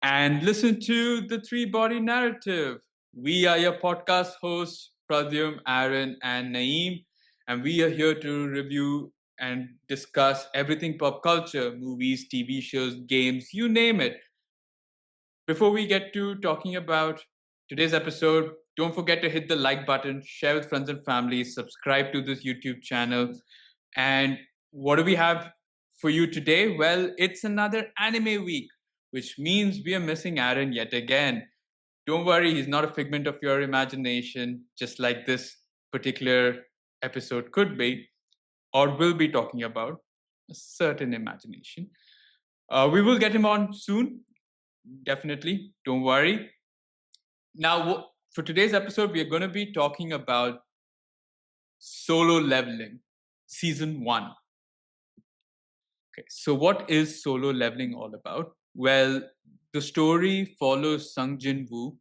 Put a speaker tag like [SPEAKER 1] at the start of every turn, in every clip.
[SPEAKER 1] and listen to the Three Body Narrative. We are your podcast hosts, Pradyum, Aaron, and Naeem, and we are here to review and discuss everything pop culture, movies, TV shows, games, you name it. Before we get to talking about today's episode, don't forget to hit the like button, share with friends and family, subscribe to this YouTube channel. And what do we have for you today? Well, it's another anime week, which means we are missing Aaron yet again. Don't worry, he's not a figment of your imagination, just like this particular episode could be, or will be talking about a certain imagination. We will get him on soon, definitely. Don't worry. Now, for today's episode, we are going to be talking about Solo Leveling, Season 1. Okay, so what is Solo Leveling all about? Well, the story follows Jin-Woo,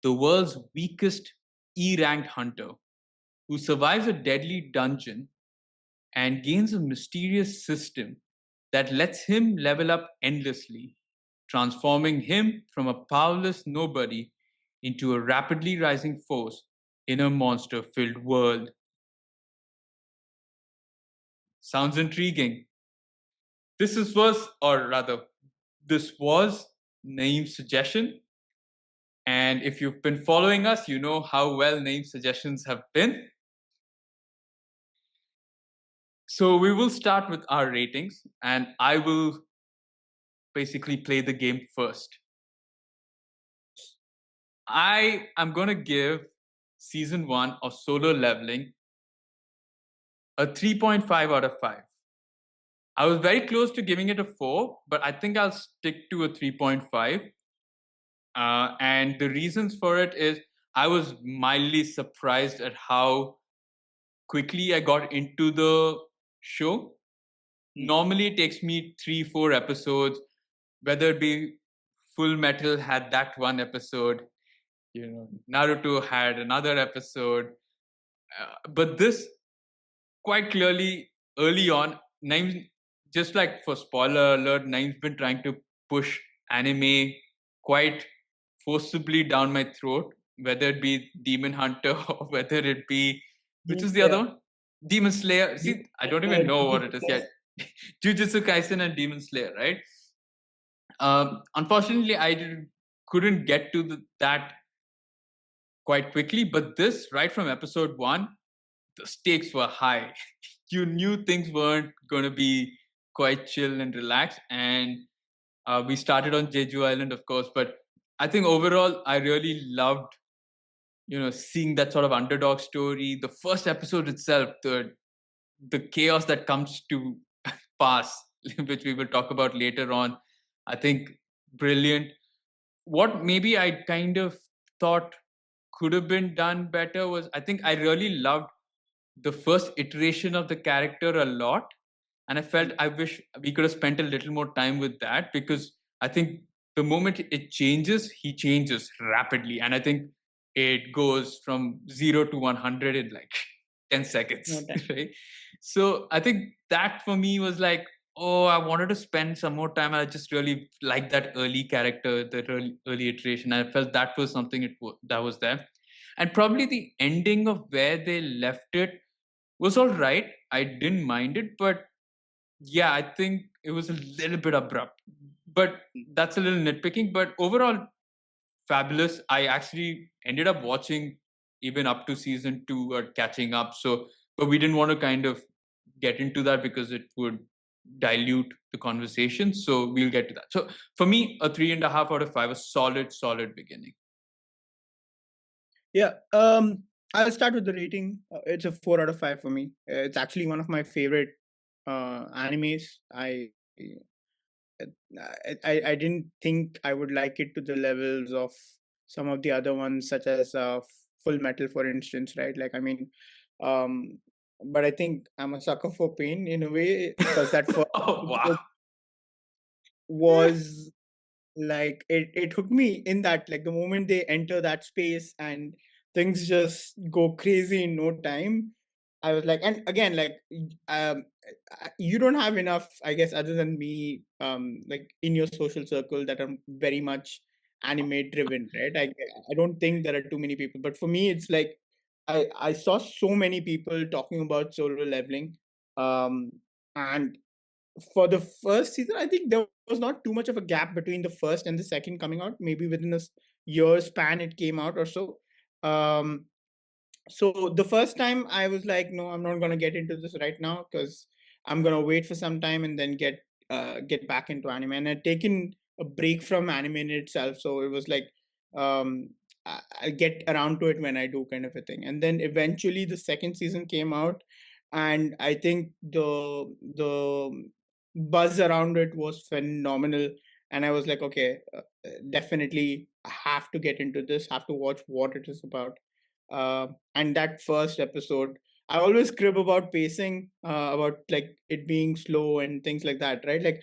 [SPEAKER 1] the world's weakest E-ranked hunter, who survives a deadly dungeon and gains a mysterious system that lets him level up endlessly, transforming him from a powerless nobody into a rapidly rising force in a monster filled world. Sounds intriguing. This was Naeem's suggestion. And if you've been following us, you know how well Naeem's suggestions have been. So we will start with our ratings, and I will basically play the game first. I am going to give season 1 of Solo Leveling a 3.5 out of 5. I was very close to giving it a 4, but I think I'll stick to a 3.5. And the reasons for it is I was mildly surprised at how quickly I got into the show. Normally, it takes me 3-4 episodes, whether it be Full Metal had that one episode, Naruto had another episode, but this quite clearly early on, Naeem, just like for spoiler alert, Naeem's been trying to push anime quite forcibly down my throat, whether it be Demon Hunter or whether it be, which is the other one? Demon Slayer. See, I don't even know what it is yet. Jujutsu Kaisen and Demon Slayer, right? Unfortunately, couldn't get to that quite quickly, but this, right from episode 1, the stakes were high. You knew things weren't going to be quite chill and relaxed. And we started on Jeju Island, of course, but I think overall, I really loved, seeing that sort of underdog story. The first episode itself, the chaos that comes to pass, which we will talk about later on, I think brilliant. What maybe I kind of thought could have been done better was I think I really loved the first iteration of the character a lot. And I felt I wish we could have spent a little more time with that, because I think the moment it changes, he changes rapidly. And I think it goes from 0 to 100 in like 10 seconds. Right? So I think that for me was like, oh, I wanted to spend some more time. I just really liked that early character, the early iteration. I felt that was something that was there. And probably the ending of where they left it was all right. I didn't mind it, but yeah, I think it was a little bit abrupt. But that's a little nitpicking. But overall, fabulous. I actually ended up watching even up to season 2 or catching up. So, but we didn't want to kind of get into that because it would dilute the conversation. So we'll get to that. So for me, a 3.5 out of 5, a solid beginning.
[SPEAKER 2] Yeah. I'll start with the rating. It's a 4 out of 5 for me. It's actually one of my favorite animes. I didn't think I would like it to the levels of some of the other ones, such as Full Metal, for instance, right? Like, I mean, but I think I'm a sucker for pain in a way, because that first
[SPEAKER 1] Oh, wow.
[SPEAKER 2] was like it took me in that, like, the moment they enter that space and things just go crazy in no time. I was like, and again, like, you don't have enough, I guess, other than me, like in your social circle that are very much anime driven, right? I don't think there are too many people, but for me, it's like I saw so many people talking about solo leveling, um, and for the first season, I think there was not too much of a gap between the first and the second coming out. Maybe within a year span, it came out or so. Um, so the first time I was like, no, I'm not gonna get into this right now because I'm gonna wait for some time and then get back into anime. And I'd taken a break from anime in itself, so it was like I'll get around to it when I do, kind of a thing. And then eventually the second season came out, and I think the buzz around it was phenomenal. And I was like, okay, definitely I have to get into this, have to watch what it is about. And that first episode, I always crib about pacing, about like it being slow and things like that, right? Like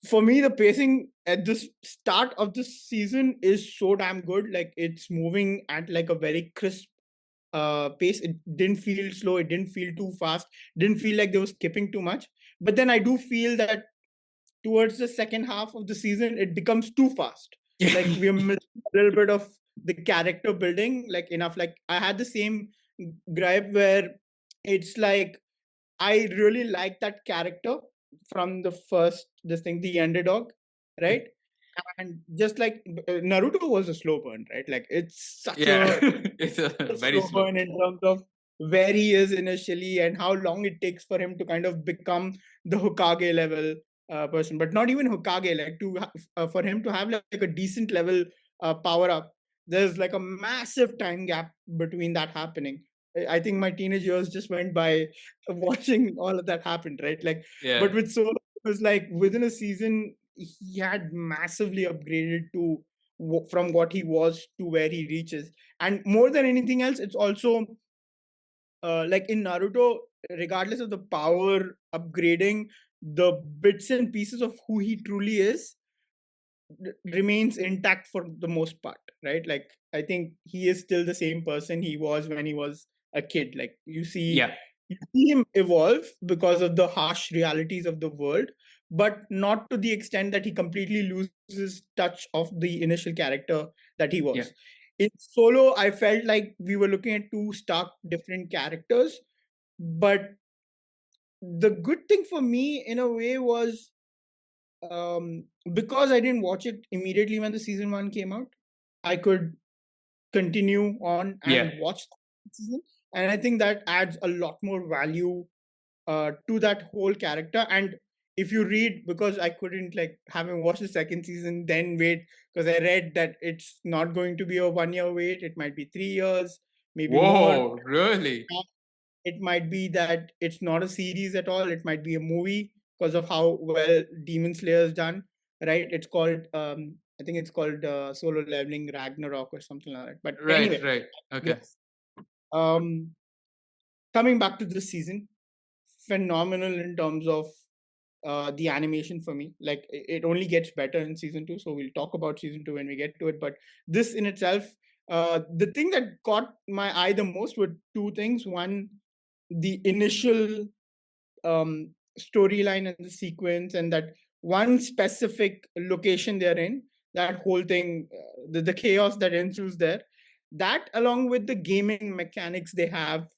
[SPEAKER 2] for me, the pacing at the start of the season is so damn good. Like it's moving at like a very crisp pace. It didn't feel slow. It didn't feel too fast. Didn't feel like they were skipping too much. But then I do feel that towards the second half of the season, it becomes too fast. Like we are missing a little bit of the character building, like enough. Like I had the same gripe where it's like I really like that character from the first this thing, the underdog, right? And just like Naruto was a slow burn, right? Like it's such
[SPEAKER 1] Yeah,
[SPEAKER 2] a
[SPEAKER 1] it's a very
[SPEAKER 2] slow
[SPEAKER 1] slow.
[SPEAKER 2] burn in terms of where he is initially and how long it takes for him to kind of become the Hokage level person, but not even Hokage, like for him to have like a decent level power up. There's like a massive time gap between that happening. I think my teenage years just went by watching all of that happen, right? Like, but
[SPEAKER 1] Yeah,
[SPEAKER 2] with Solo, it was like within a season, he had massively upgraded to from what he was to where he reaches. And more than anything else, it's also like in Naruto, regardless of the power upgrading, the bits and pieces of who he truly is remains intact for the most part, right? Like I think he is still the same person he was when he was a kid. Like
[SPEAKER 1] yeah,
[SPEAKER 2] you see him evolve because of the harsh realities of the world, but not to the extent that he completely loses touch of the initial character that he
[SPEAKER 1] yeah,
[SPEAKER 2] was. In Solo, I felt like we were looking at two stark different characters, but the good thing for me in a way was because I didn't watch it immediately when the season one came out, I could continue on
[SPEAKER 1] yeah,
[SPEAKER 2] and watch the season. And I think that adds a lot more value to that whole character. And if you read, because I couldn't like having watched the second season, then wait, because I read that it's not going to be a 1 year wait, it might be 3 years, maybe more.
[SPEAKER 1] whoa, really?
[SPEAKER 2] It might be that it's not a series at all. It might be a movie because of how well Demon Slayer's done, right? It's called, I think it's called Solo Leveling Ragnarok or something like that. But
[SPEAKER 1] Right,
[SPEAKER 2] anyway,
[SPEAKER 1] right. Okay.
[SPEAKER 2] yes. Um, Coming back to this season, phenomenal in terms of the animation for me. Like it only gets better in season two. So we'll talk about season two when we get to it. But this in itself, the thing that caught my eye the most were two things. One, the initial storyline and the sequence, and that one specific location they're in, that whole thing, the chaos that ensues there, that along with the gaming mechanics they have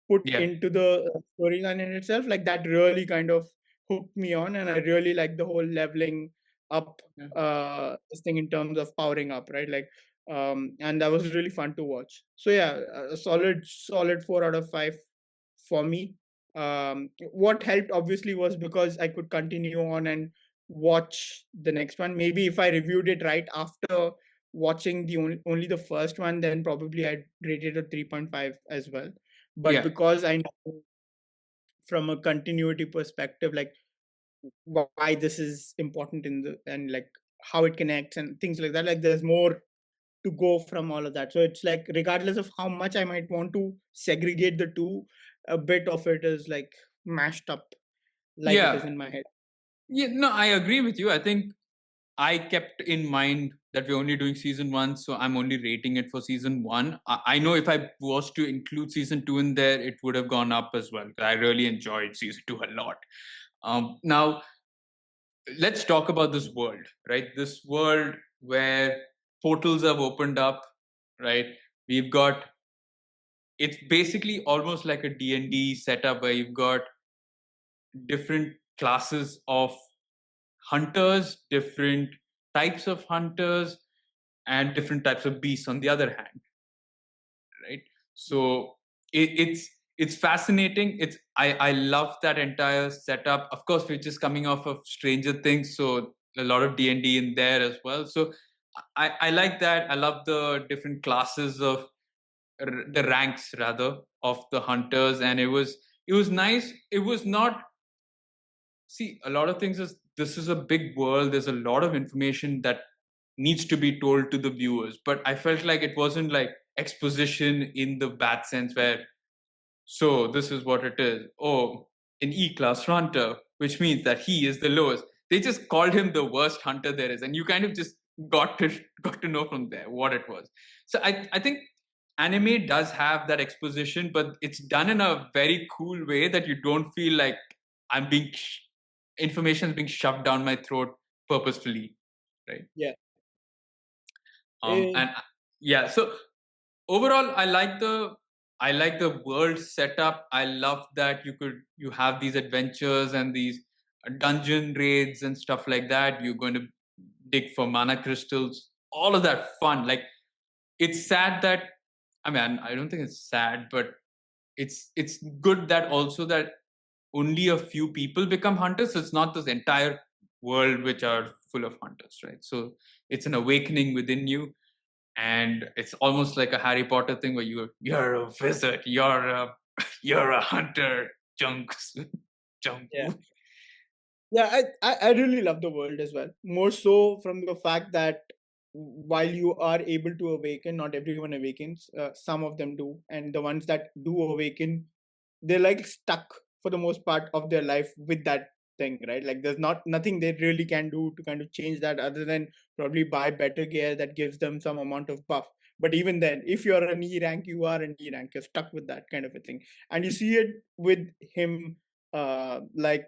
[SPEAKER 2] put
[SPEAKER 1] Yeah,
[SPEAKER 2] into the storyline in itself, like that really kind of hooked me on. And I really like the whole leveling up
[SPEAKER 1] yeah,
[SPEAKER 2] this thing in terms of powering up, right? Like and that was really fun to watch. So yeah, a solid 4 out of 5 for me. What helped obviously was because I could continue on and watch the next one. Maybe if I reviewed it right after watching the only the first one, then probably I'd rate it a 3.5 as well. But
[SPEAKER 1] yeah,
[SPEAKER 2] because I know from a continuity perspective, like why this is important in the and like how it connects and things like that, like there's more to go from all of that. So it's like regardless of how much I might want to segregate the two, a bit of it is like mashed up like it is
[SPEAKER 1] yeah.
[SPEAKER 2] in my head.
[SPEAKER 1] Yeah, no, I agree with you. I think I kept in mind that we're only doing season one, so I'm only rating it for season one. I know if I was to include season two in there, it would have gone up as well. I really enjoyed season two a lot. Now, let's talk about this world, right? This world where portals have opened up, right? We've got, it's basically almost like a D&D setup where you've got different classes of hunters, different types of hunters, and different types of beasts on the other hand, right? So it's fascinating. I love that entire setup. Of course, we're just coming off of Stranger Things, so a lot of D&D in there as well. So I like that. I love the different classes of the ranks rather of the hunters, and it was nice. It was not, see, a lot of things is, this is a big world, there's a lot of information that needs to be told to the viewers, but I felt like it wasn't like exposition in the bad sense where, so this is what it is. Oh, an E-class hunter, which means that he is the lowest. They just called him the worst hunter there is, and you kind of just got to got to know from there what it was. So I think anime does have that exposition, but it's done in a very cool way that you don't feel like I'm being information is being shoved down my throat purposefully, right?
[SPEAKER 2] Yeah.
[SPEAKER 1] And yeah, so overall I like the world setup. I love that you have these adventures and these dungeon raids and stuff like that. You're going to dig for mana crystals, all of that fun. Like, it's sad that, I mean, I don't think it's sad, but it's good that also that only a few people become hunters. It's not this entire world which are full of hunters, right? So it's an awakening within you, and it's almost like a Harry Potter thing where you're a wizard, you're a you're a hunter, junks,
[SPEAKER 2] Yeah.
[SPEAKER 1] Jungwoo.
[SPEAKER 2] Yeah, I really love the world as well. More so from the fact that while you are able to awaken, not everyone awakens. Some of them do, and the ones that do awaken, they're like stuck for the most part of their life with that thing, right? Like there's not nothing they really can do to kind of change that other than probably buy better gear that gives them some amount of buff. But even then, if you're an E rank, you are an E rank. You're stuck with that kind of a thing, and you see it with him, like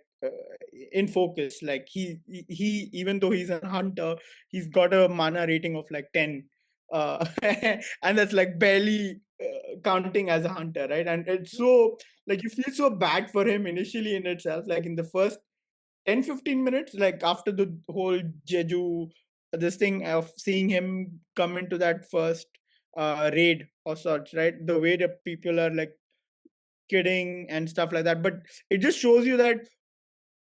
[SPEAKER 2] in focus. Like he even though he's a hunter, he's got a mana rating of like 10, and that's like barely counting as a hunter, right? And it's so, like, you feel so bad for him initially in itself, like in the first 10-15 minutes, like after the whole Jeju, this thing of seeing him come into that first raid or such, right? The way that people are like kidding and stuff like that, but it just shows you that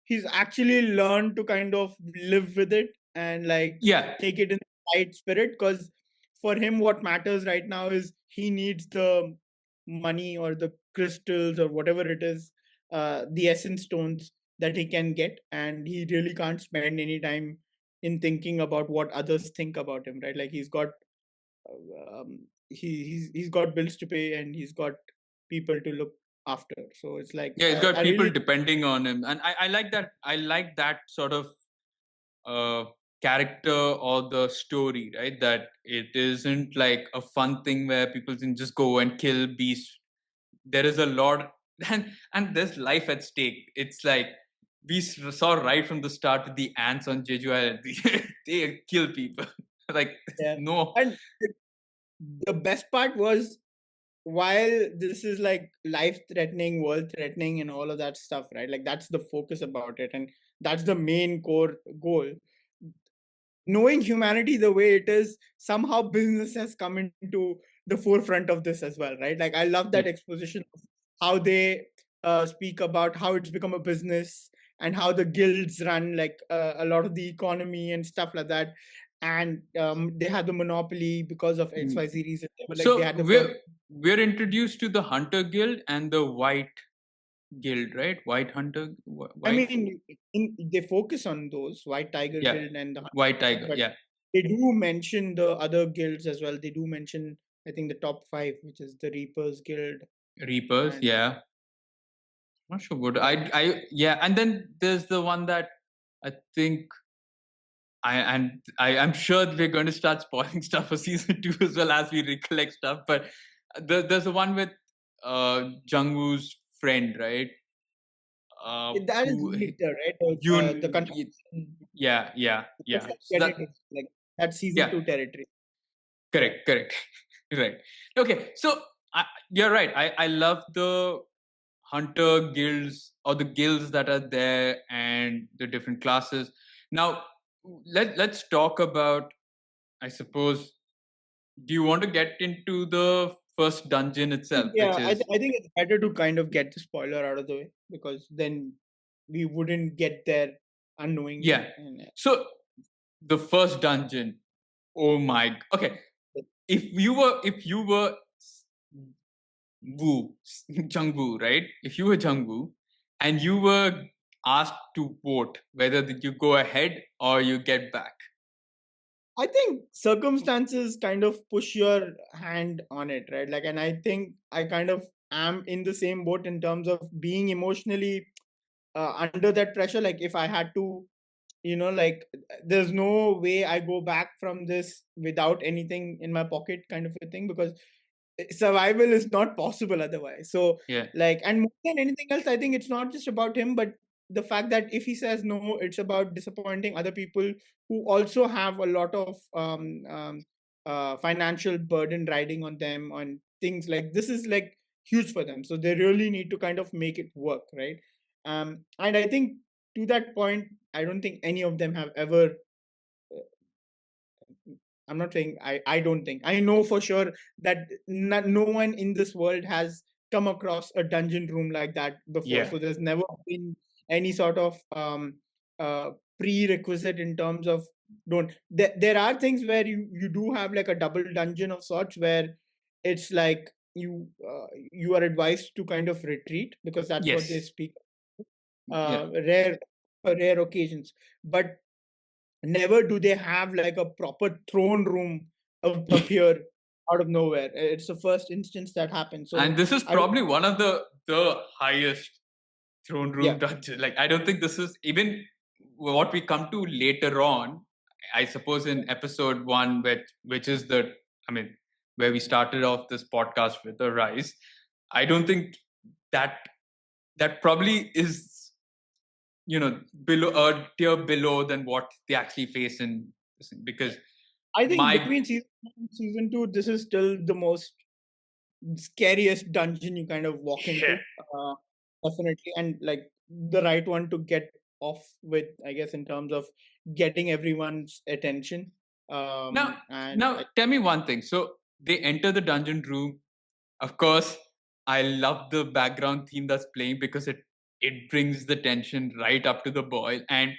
[SPEAKER 2] he's actually learned to kind of live with it and like
[SPEAKER 1] Yeah,
[SPEAKER 2] take it in the right spirit, because for him what matters right now is he needs the money or the crystals or whatever it is, the essence stones that he can get, and he really can't spend any time in thinking about what others think about him, right? Like he's got he's got bills to pay and he's got people to look after, so it's like
[SPEAKER 1] yeah, he's
[SPEAKER 2] I
[SPEAKER 1] got people
[SPEAKER 2] really.
[SPEAKER 1] depending on him, and I like that. I like that sort of uh, character or the story, right? That it isn't like a fun thing where people can just go and kill beasts. There is a lot, and there's life at stake. It's like we saw right from the start with the ants on Jeju Island. They kill people. Like,
[SPEAKER 2] Yeah.
[SPEAKER 1] no,
[SPEAKER 2] And the best part was, while this is like life threatening, world threatening, and all of that stuff, right? Like that's the focus about it, and that's the main core goal. Knowing humanity the way it is, somehow business has come into the forefront of this as well, right? Like I love
[SPEAKER 1] yeah,
[SPEAKER 2] that exposition of how they speak about how it's become a business and how the guilds run like a lot of the economy and stuff like that. And they had the monopoly because of
[SPEAKER 1] mm.
[SPEAKER 2] XYZ reason. They were like they
[SPEAKER 1] So
[SPEAKER 2] had the first.
[SPEAKER 1] we're introduced to the Hunter Guild and the White Guild, right? White Hunter,
[SPEAKER 2] I
[SPEAKER 1] White,
[SPEAKER 2] mean, they focus on those White Tiger
[SPEAKER 1] yeah,
[SPEAKER 2] Guild and the Hunter
[SPEAKER 1] White
[SPEAKER 2] Guild,
[SPEAKER 1] Tiger,
[SPEAKER 2] but
[SPEAKER 1] yeah,
[SPEAKER 2] they do mention the other guilds as well. They do mention, I think, the top five, which is the Reapers Guild
[SPEAKER 1] Reapers,
[SPEAKER 2] and
[SPEAKER 1] yeah. Not sure good.
[SPEAKER 2] yeah,
[SPEAKER 1] Yeah, and then there's the one that I think I'm sure we're going to start spoiling stuff for season 2 as well as we recollect stuff. But there's the one with Jung-woo's friend, right?
[SPEAKER 2] That is
[SPEAKER 1] Who
[SPEAKER 2] later, right? The
[SPEAKER 1] Yoon?
[SPEAKER 2] contraction.
[SPEAKER 1] Yeah, yeah,
[SPEAKER 2] Let's
[SPEAKER 1] yeah.
[SPEAKER 2] not
[SPEAKER 1] So
[SPEAKER 2] get
[SPEAKER 1] that,
[SPEAKER 2] it like that season
[SPEAKER 1] yeah,
[SPEAKER 2] 2 territory. Yeah.
[SPEAKER 1] correct. Right. Okay. So you're right. I love the hunter guilds or the guilds that are there and the different classes. Now, let's talk about, I suppose, do you want to get into the first dungeon itself,
[SPEAKER 2] Yeah,
[SPEAKER 1] which is,
[SPEAKER 2] I think it's better to kind of get the spoiler out of the way because then we wouldn't get there unknowingly.
[SPEAKER 1] yeah.
[SPEAKER 2] And
[SPEAKER 1] So the first dungeon, oh my, okay. If you were Woo, Jung-woo, right? If you were Jung-woo and you were asked to vote whether you go ahead or you get back.
[SPEAKER 2] I think circumstances kind of push your hand on it, right? Like, and I think I kind of am in the same boat in terms of being emotionally under that pressure. Like, if I had to, like, there's no way I go back from this without anything in my pocket, kind of a thing, because survival is not possible otherwise. So,
[SPEAKER 1] Yeah.
[SPEAKER 2] like, and more than anything else, I think it's not just about him, but the fact that if he says no, it's about disappointing other people who also have a lot of financial burden riding on them on things like this is like huge for them, so they really need to kind of make it work, right? And I think to that point, I don't think any of them have ever I'm not saying I don't think. I know for sure that no one in this world has come across a dungeon room like that before.
[SPEAKER 1] Yeah.
[SPEAKER 2] So there's never been any sort of uh, prerequisite in terms of don't. There are things where you do have like a double dungeon of sorts where it's like you are advised to kind of retreat because that's what they
[SPEAKER 1] Yes.
[SPEAKER 2] speak.
[SPEAKER 1] Yeah.
[SPEAKER 2] Rare occasions, but never do they have like a proper throne room appear out of nowhere. It's the first instance that happens.
[SPEAKER 1] And
[SPEAKER 2] So
[SPEAKER 1] this is
[SPEAKER 2] I don't,
[SPEAKER 1] probably one of the highest throne
[SPEAKER 2] yeah,
[SPEAKER 1] room dungeon. Like I don't think this is even what we come to later on. I suppose in episode 1, which is I mean, where we started off this podcast with the rise. I don't think that that probably is, below a tier below than what they actually face in, because
[SPEAKER 2] I think
[SPEAKER 1] my
[SPEAKER 2] between season 1 and season 2, this is still the most scariest dungeon you kind of walk
[SPEAKER 1] yeah.
[SPEAKER 2] into. Definitely, and like the right one to get off with, I guess, in terms of getting everyone's attention.
[SPEAKER 1] Now,
[SPEAKER 2] And
[SPEAKER 1] now tell me one thing. So they enter the dungeon room. Of course, I love the background theme that's playing because it brings the tension right up to the boil. And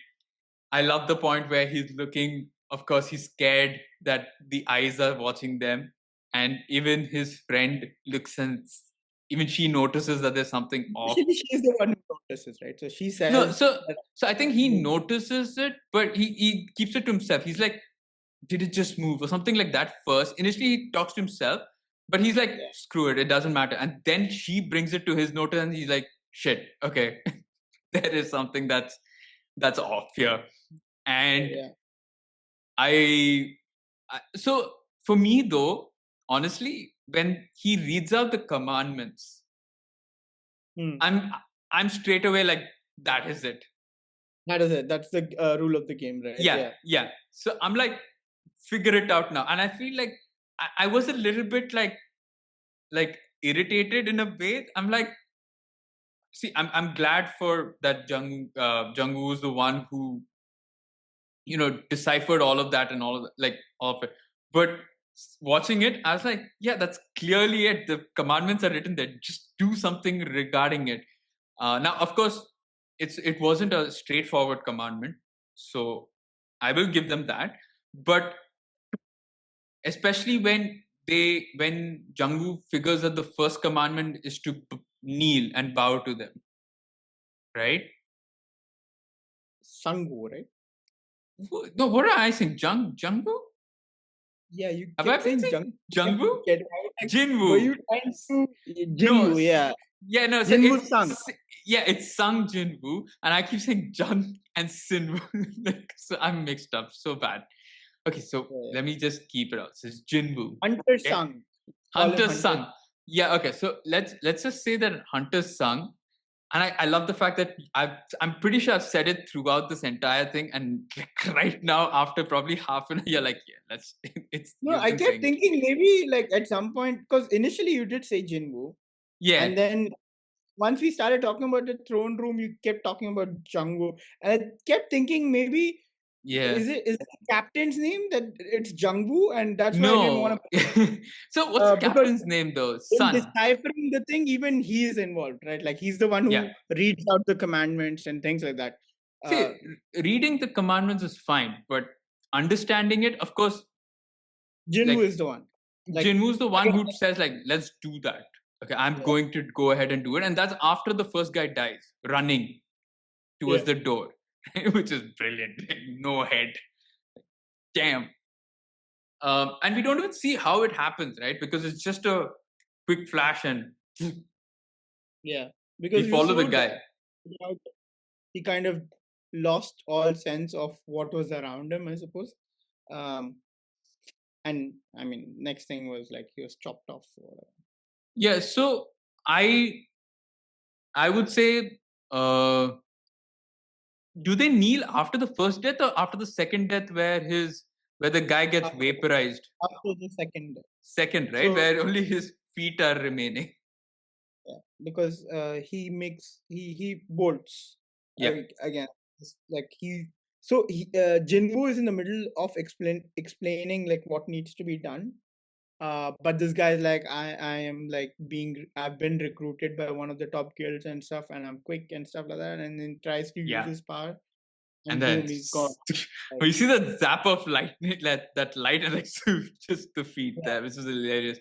[SPEAKER 1] I love the point where he's looking. Of course, he's scared that the eyes are watching them, and even his friend looks and even she notices that there's something off.
[SPEAKER 2] she's the one who notices, right? So she
[SPEAKER 1] No,
[SPEAKER 2] says
[SPEAKER 1] so
[SPEAKER 2] that.
[SPEAKER 1] so I think he notices it, but he keeps it to himself. He's like, did it just move or something like that first? Initially, he talks to himself, but he's like,
[SPEAKER 2] Yeah,
[SPEAKER 1] screw it, it doesn't matter. And then she brings it to his notice, and he's like, shit, okay, there is something that's off here. And
[SPEAKER 2] yeah.
[SPEAKER 1] I, so for me though, honestly, when he reads out the commandments,
[SPEAKER 2] Hmm.
[SPEAKER 1] I'm straight away like, that is it.
[SPEAKER 2] That is it. That's the rule of the game, right?
[SPEAKER 1] Yeah,
[SPEAKER 2] Yeah.
[SPEAKER 1] yeah. So I'm like, figure it out now. And I feel like I was a little bit like irritated in a way. I'm like, see, I'm glad for that Jung-woo is the one who deciphered all of that and all of that, like all of it. But watching it, I was like, yeah, that's clearly it. The commandments are written there. Just do something regarding it. Now, of course, it wasn't a straightforward commandment, so I will give them that. But especially when Jungwoo figures that the first commandment is to kneel and bow to them, right?
[SPEAKER 2] Sangwoo, right?
[SPEAKER 1] No, what am I saying? Jungwoo?
[SPEAKER 2] Yeah, you
[SPEAKER 1] Have I
[SPEAKER 2] kept
[SPEAKER 1] been
[SPEAKER 2] saying
[SPEAKER 1] saying
[SPEAKER 2] junk.
[SPEAKER 1] Jungwoo?
[SPEAKER 2] Get right. Like, were
[SPEAKER 1] Jinwoo.
[SPEAKER 2] you trying to
[SPEAKER 1] No,
[SPEAKER 2] Jinwoo? Yeah,
[SPEAKER 1] yeah, no. So
[SPEAKER 2] Jinwoo Sang.
[SPEAKER 1] yeah, it's Sung Jinwoo, and I keep saying Jung. and Sin. Like, so I'm mixed up so bad. Okay, so
[SPEAKER 2] Yeah.
[SPEAKER 1] let me just keep it out. So it's Jin-Woo.
[SPEAKER 2] Hunter
[SPEAKER 1] Okay,
[SPEAKER 2] Sung. Call him
[SPEAKER 1] Hunter's
[SPEAKER 2] Hunter.
[SPEAKER 1] son. Yeah. Okay. So let's just say that Hunter's son, and I love the fact that I'm pretty sure I've said it throughout this entire thing, and like right now after probably half an hour, you're like, yeah, let's. It's
[SPEAKER 2] No,
[SPEAKER 1] you've
[SPEAKER 2] I
[SPEAKER 1] been
[SPEAKER 2] kept
[SPEAKER 1] saying it.
[SPEAKER 2] thinking maybe like at some point, because initially you did say Jinwoo,
[SPEAKER 1] Yeah.
[SPEAKER 2] and then once we started talking about the throne room, you kept talking about Jungwoo, and I kept thinking maybe
[SPEAKER 1] Yeah.
[SPEAKER 2] is it the captain's name that it's Jungwoo, and that's why I didn't want
[SPEAKER 1] No.
[SPEAKER 2] to
[SPEAKER 1] So what's the
[SPEAKER 2] because
[SPEAKER 1] captain's name though?
[SPEAKER 2] in
[SPEAKER 1] Son.
[SPEAKER 2] deciphering the thing, even he is involved, right? Like he's the one
[SPEAKER 1] Yeah.
[SPEAKER 2] who reads out the commandments and things like that. Uh,
[SPEAKER 1] See, reading the commandments is fine, but understanding it, of course,
[SPEAKER 2] Jinwoo
[SPEAKER 1] like
[SPEAKER 2] is the one. Like
[SPEAKER 1] Jinwoo's the one
[SPEAKER 2] again,
[SPEAKER 1] who says like, let's do that. Okay, I'm
[SPEAKER 2] yeah,
[SPEAKER 1] going to go ahead and do it, and that's after the first guy dies, running towards
[SPEAKER 2] yeah.
[SPEAKER 1] the door, which is brilliant. No head, damn. And we don't even see how it happens, right? Because it's just a quick flash, and
[SPEAKER 2] Yeah,
[SPEAKER 1] we
[SPEAKER 2] because you
[SPEAKER 1] follow the
[SPEAKER 2] slowed down.
[SPEAKER 1] guy.
[SPEAKER 2] He kind of lost all sense of what was around him, I suppose. Um, and I mean, next thing was like he was chopped off. Or whatever.
[SPEAKER 1] Yeah, so I would say, do they kneel after the first death or after the second death, where the guy gets
[SPEAKER 2] After,
[SPEAKER 1] vaporized?
[SPEAKER 2] after the second.
[SPEAKER 1] Second, right,
[SPEAKER 2] So
[SPEAKER 1] where only his feet are remaining.
[SPEAKER 2] yeah, because he bolts
[SPEAKER 1] Yeah,
[SPEAKER 2] again. It's like Jinwoo is in the middle of explaining like what needs to be done. But this guy's like, I am like I've been recruited by one of the top guilds and stuff, and I'm quick and stuff like that, and then tries to use
[SPEAKER 1] yeah.
[SPEAKER 2] his power,
[SPEAKER 1] And
[SPEAKER 2] and
[SPEAKER 1] then
[SPEAKER 2] boom, he's gone. Like,
[SPEAKER 1] when you see the zap of lightning, that light, and like just the feet
[SPEAKER 2] yeah,
[SPEAKER 1] there, which is hilarious.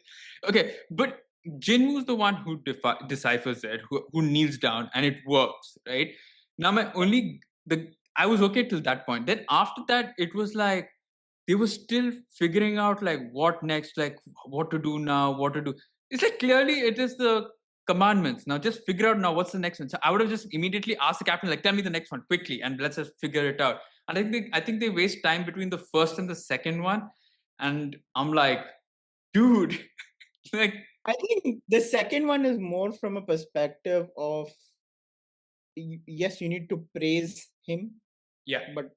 [SPEAKER 1] Okay, but Jinwoo's the one who deciphers it, who kneels down, and it works, right? Now, my only the I was okay till that point. Then after that, it was like they were still figuring out like what next, like what to do now, what to do. It's like clearly it is the commandments. Now just figure out now what's the next one. So I would have just immediately asked the captain, like, tell me the next one quickly and let's just figure it out. And I think they waste time between the first and the second one. And I'm like, dude, like,
[SPEAKER 2] I think the second one is more from a perspective of yes, you need to praise him,
[SPEAKER 1] yeah,
[SPEAKER 2] but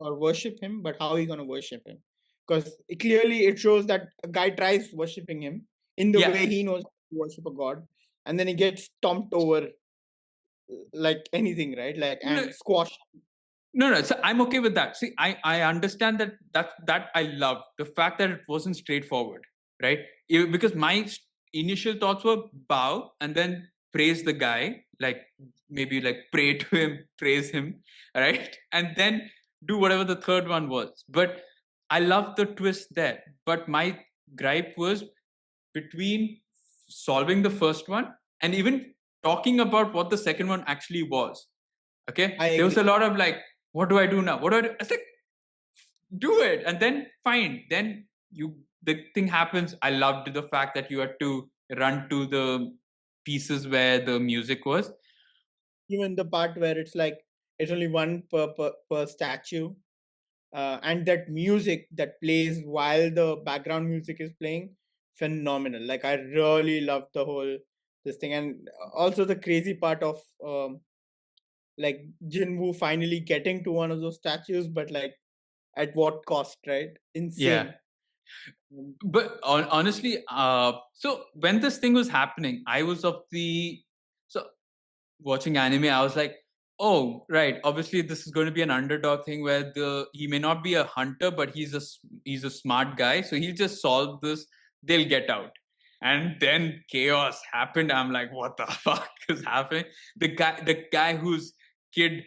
[SPEAKER 2] or worship him, but how are you gonna worship him? Because clearly it shows that a guy tries worshiping him in the
[SPEAKER 1] yeah.
[SPEAKER 2] way he knows to worship a god, and then he gets stomped over like anything, right? Like
[SPEAKER 1] No,
[SPEAKER 2] and squashed.
[SPEAKER 1] no, no. So I'm okay with that. See, I understand that I love the fact that it wasn't straightforward, right? Because my initial thoughts were bow and then praise the guy, like maybe like pray to him, praise him, right, and then do whatever the third one was. But I love the twist there. But my gripe was between solving the first one and even talking about what the second one actually was. Okay,
[SPEAKER 2] I
[SPEAKER 1] there was
[SPEAKER 2] agree.
[SPEAKER 1] a lot of like, what do I do now? What do I do? It's like, do it, and then fine. Then the thing happens. I loved the fact that you had to run to the pieces where the music was.
[SPEAKER 2] Even the part where it's like it's only one per statue, and that music that plays while the background music is playing, phenomenal. Like I really love the whole this thing, and also the crazy part of like Jinwoo finally getting to one of those statues, but like at what cost, right?
[SPEAKER 1] Yeah,
[SPEAKER 2] Insane. Mm.
[SPEAKER 1] but honestly, so when this thing was happening, I was of the so watching anime, I was like, oh, right. Obviously, this is going to be an underdog thing where he may not be a hunter, but he's a smart guy, so he'll just solve this. They'll get out, and then chaos happened. I'm like, what the fuck is happening? The guy whose kid,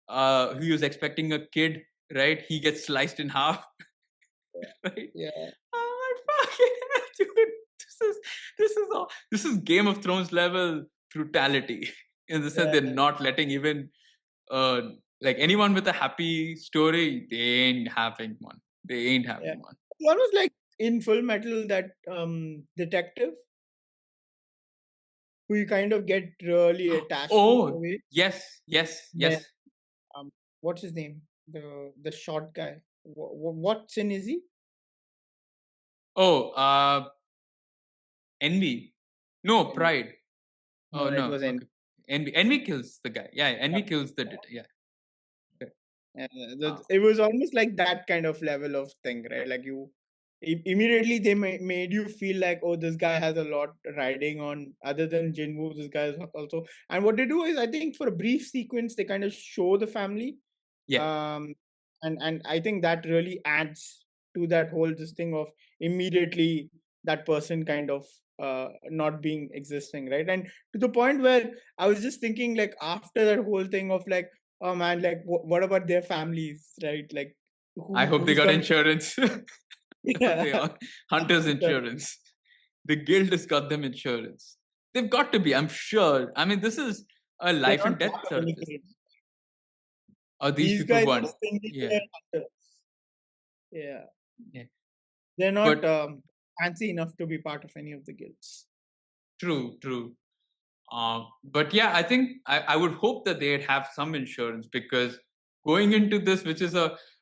[SPEAKER 1] who was expecting a kid, right? He gets sliced in half, right?
[SPEAKER 2] Yeah,
[SPEAKER 1] Oh my fucking dude! This is Game of Thrones level brutality in the sense
[SPEAKER 2] yeah,
[SPEAKER 1] they're not letting even uh like anyone with a happy story, they ain't having one. They ain't
[SPEAKER 2] yeah.
[SPEAKER 1] having one.
[SPEAKER 2] One was like in Full Metal that detective who you kind of get really attached to in a
[SPEAKER 1] Oh
[SPEAKER 2] way.
[SPEAKER 1] yes, yes,
[SPEAKER 2] Yeah.
[SPEAKER 1] yes.
[SPEAKER 2] what's his name? The short guy. What sin is he?
[SPEAKER 1] Oh, envy. No,
[SPEAKER 2] Envy.
[SPEAKER 1] pride.
[SPEAKER 2] No,
[SPEAKER 1] Oh
[SPEAKER 2] it
[SPEAKER 1] no.
[SPEAKER 2] was envy.
[SPEAKER 1] Okay. Envy kills the guy. Yeah, envy kills the yeah. Okay. Uh,
[SPEAKER 2] It was almost like that kind of level of thing, right? Like you immediately they made you feel like, oh, this guy has a lot riding on. Other than Jin-Woo, this guy is also. And what they do is, I think, for a brief sequence, they kind of show the family,
[SPEAKER 1] yeah.
[SPEAKER 2] um, and I think that really adds to that whole this thing of immediately that person kind of not being existing, right? And to the point where I was just thinking, like, after that whole thing of like, oh man, like what about their families, right? Like
[SPEAKER 1] I hope they
[SPEAKER 2] who's
[SPEAKER 1] got
[SPEAKER 2] gonna
[SPEAKER 1] insurance. I hope they
[SPEAKER 2] yeah.
[SPEAKER 1] are hunters insurance. The guild has got them insurance. They've got to be, I'm sure. I mean, this is a
[SPEAKER 2] They're
[SPEAKER 1] life and
[SPEAKER 2] not
[SPEAKER 1] death
[SPEAKER 2] part of
[SPEAKER 1] sort of business.
[SPEAKER 2] anything.
[SPEAKER 1] Or these
[SPEAKER 2] These
[SPEAKER 1] people
[SPEAKER 2] guys are
[SPEAKER 1] want.
[SPEAKER 2] single
[SPEAKER 1] Yeah.
[SPEAKER 2] player hunters. Yeah.
[SPEAKER 1] Yeah.
[SPEAKER 2] They're not
[SPEAKER 1] But
[SPEAKER 2] fancy enough to be part of any of the guilds.
[SPEAKER 1] true. But yeah, I think I would hope that they'd have some insurance, because going into this, which is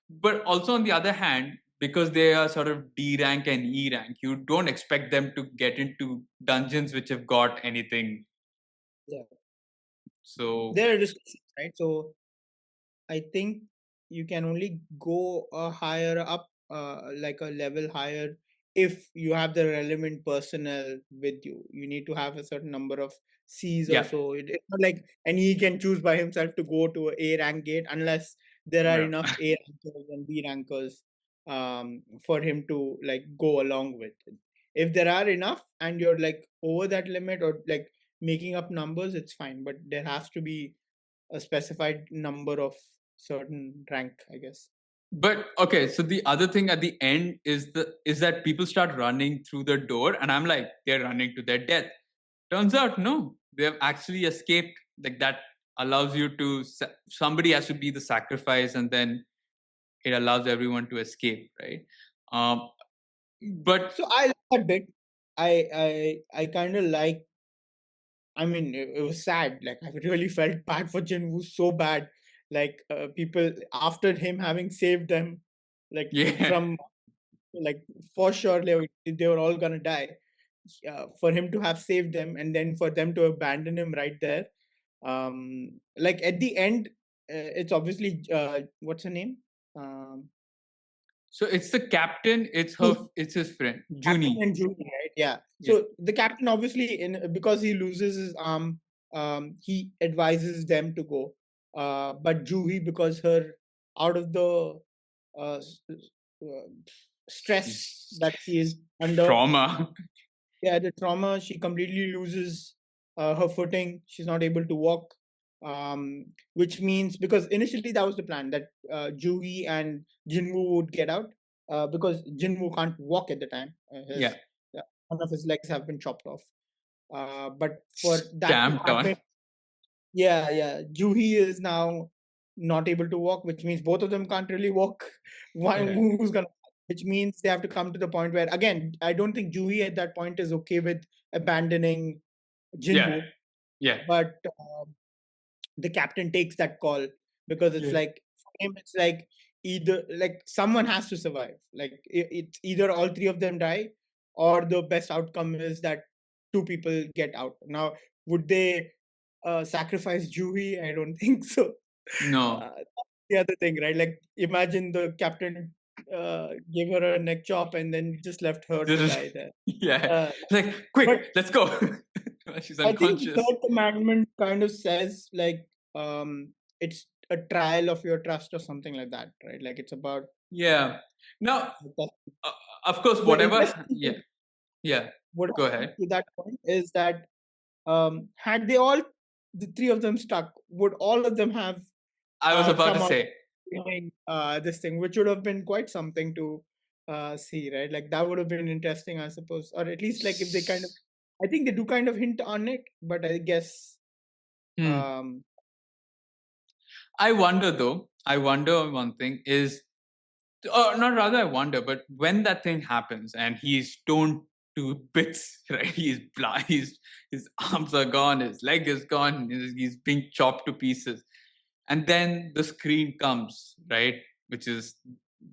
[SPEAKER 1] but also on the other hand, because they are sort of D rank and E rank, you don't expect them to get into dungeons which have got anything.
[SPEAKER 2] Yeah.
[SPEAKER 1] So
[SPEAKER 2] There are restrictions, right? So I think you can only go higher up, like a level higher, if you have the relevant personnel with you. You need to have a certain number of C's or
[SPEAKER 1] yeah,
[SPEAKER 2] so. It's not like, and he can choose by himself to go to A rank gate unless there are
[SPEAKER 1] yeah.
[SPEAKER 2] enough A rankers and B rankers for him to like go along with. If there are enough and you're like over that limit or like making up numbers, it's fine. But there has to be a specified number of certain rank, I guess.
[SPEAKER 1] But okay, so the other thing at the end is that people start running through the door, and I'm like, they're running to their death. Turns out, no, they have actually escaped. Like that allows you to. Somebody has to be the sacrifice, and then it allows everyone to escape, right? Um, but
[SPEAKER 2] So I like that bit. I kind of like. I mean, it was sad. Like I really felt bad for Jin-Woo so bad. Like people after him having saved them, like
[SPEAKER 1] yeah,
[SPEAKER 2] from like for sure they were all gonna die. For him to have saved them and then for them to abandon him right there. Like at the end, it's obviously what's her name? Um,
[SPEAKER 1] so it's the captain. It's his friend,
[SPEAKER 2] Captain
[SPEAKER 1] Junie.
[SPEAKER 2] and Julie, right? Yeah.
[SPEAKER 1] Yeah,
[SPEAKER 2] So the captain obviously, in because he loses his arm, he advises them to go. But Juhi, because her out of the uh, stress
[SPEAKER 1] she's
[SPEAKER 2] that she is under,
[SPEAKER 1] trauma.
[SPEAKER 2] yeah, the trauma, she completely loses her footing. She's not able to walk, which means because initially that was the plan that Juhi and Jinwoo would get out because Jinwoo can't walk at the time.
[SPEAKER 1] Yeah,
[SPEAKER 2] One of his legs have been chopped off. But for that to
[SPEAKER 1] stamped on.
[SPEAKER 2] happen, yeah, Juhi is now not able to walk, which means both of them can't really walk. One
[SPEAKER 1] Yeah,
[SPEAKER 2] who's gonna, which means they have to come to the point where again, I don't think Juhi at that point is okay with abandoning
[SPEAKER 1] yeah,
[SPEAKER 2] Jinwoo,
[SPEAKER 1] yeah,
[SPEAKER 2] but the captain takes that call because it's
[SPEAKER 1] yeah.
[SPEAKER 2] like for him, it's like either like someone has to survive. Like it's either all three of them die, or the best outcome is that two people get out. Now, would they sacrifice Juhi? I don't think so.
[SPEAKER 1] No,
[SPEAKER 2] That's the other thing, right? Like imagine the captain gave her a neck chop and then just left her to
[SPEAKER 1] just
[SPEAKER 2] die there.
[SPEAKER 1] yeah.
[SPEAKER 2] Uh,
[SPEAKER 1] It's like,
[SPEAKER 2] but
[SPEAKER 1] quick, let's go. She's
[SPEAKER 2] I think the
[SPEAKER 1] unconscious.
[SPEAKER 2] third commandment kind of says like it's a trial of your trust or something like that, right? Like it's about
[SPEAKER 1] Yeah. Now,
[SPEAKER 2] the
[SPEAKER 1] uh, of course,
[SPEAKER 2] the
[SPEAKER 1] whatever.
[SPEAKER 2] interesting
[SPEAKER 1] Yeah,
[SPEAKER 2] thing
[SPEAKER 1] yeah.
[SPEAKER 2] what
[SPEAKER 1] Go
[SPEAKER 2] happened
[SPEAKER 1] ahead.
[SPEAKER 2] to that point is that had they all the three of them stuck, would all of them have
[SPEAKER 1] I was about to
[SPEAKER 2] come out
[SPEAKER 1] say,
[SPEAKER 2] doing this thing, which would have been quite something to see, right? Like that would have been interesting, I suppose, or at least like if they kind of, I think they do kind of hint on it, but I guess
[SPEAKER 1] hmm.
[SPEAKER 2] um,
[SPEAKER 1] I wonder though. I wonder one thing is, not rather. I wonder, but when that thing happens and he's torn to bits, right? He's blind. His arms are gone. His leg is gone. He's being chopped to pieces. and then the screen comes, right, which is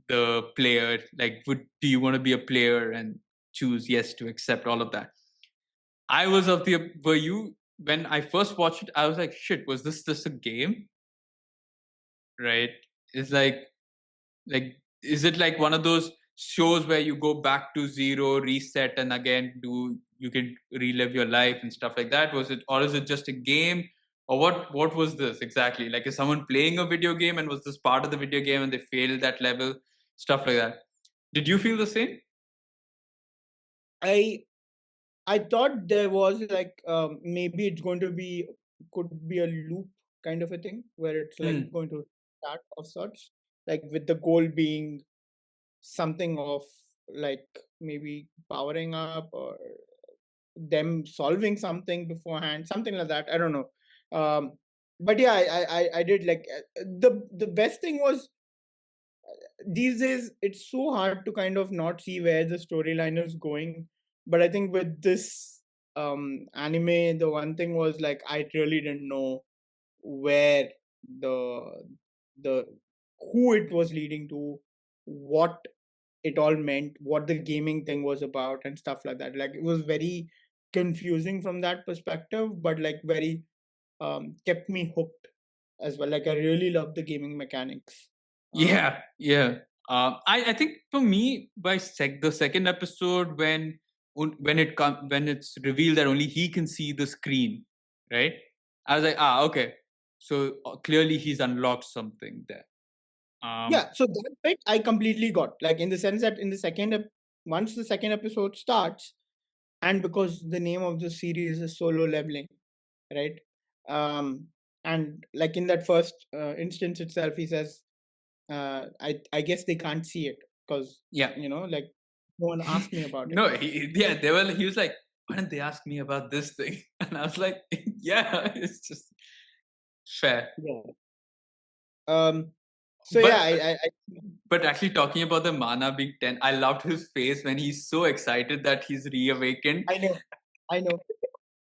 [SPEAKER 1] the player, like, do you want to be a player and choose yes to accept all of that. I was of the were you When I first watched it, I was like, shit, was this just a game, right? It's like is it like one of those shows where you go back to zero, reset, and again you can relive your life and stuff like that? Was it, or is it just a game, or what was this exactly? Like, is someone playing a video game, and was this part of the video game and they failed that level, stuff like that? Did you feel the same?
[SPEAKER 2] I I thought there was like maybe it's going to be could be a loop kind of a thing where it's like
[SPEAKER 1] Hmm.
[SPEAKER 2] going to start of sorts, like with the goal being something of like maybe powering up or them solving something beforehand, something like that. I don't know. But yeah, I did like the best thing was these days it's so hard to kind of not see where the storyline is going. But I think with this anime, the one thing was like I really didn't know where the the who it was leading to, what it all meant, what the gaming thing was about, and stuff like that. Like it was very confusing from that perspective, but like very kept me hooked as well. Like I really loved the gaming mechanics. Um,
[SPEAKER 1] Yeah. I think for me, by the second episode, when it's revealed that only he can see the screen, right? I was like, okay, so clearly he's unlocked something there.
[SPEAKER 2] yeah, so that bit I completely got. Like in the sense that in the once the second episode starts, and because the name of the series is solo leveling, right? And like in that first instance itself, he says, I guess they can't see it because
[SPEAKER 1] Yeah.
[SPEAKER 2] like no one asked me about it.
[SPEAKER 1] No, yeah, he was like, why didn't they ask me about this thing? And I was like, yeah, it's just fair.
[SPEAKER 2] Yeah. Um. So yeah,
[SPEAKER 1] But
[SPEAKER 2] I
[SPEAKER 1] but actually, talking about the mana being 10, I loved his face when he's so excited that he's reawakened.
[SPEAKER 2] I know, I know.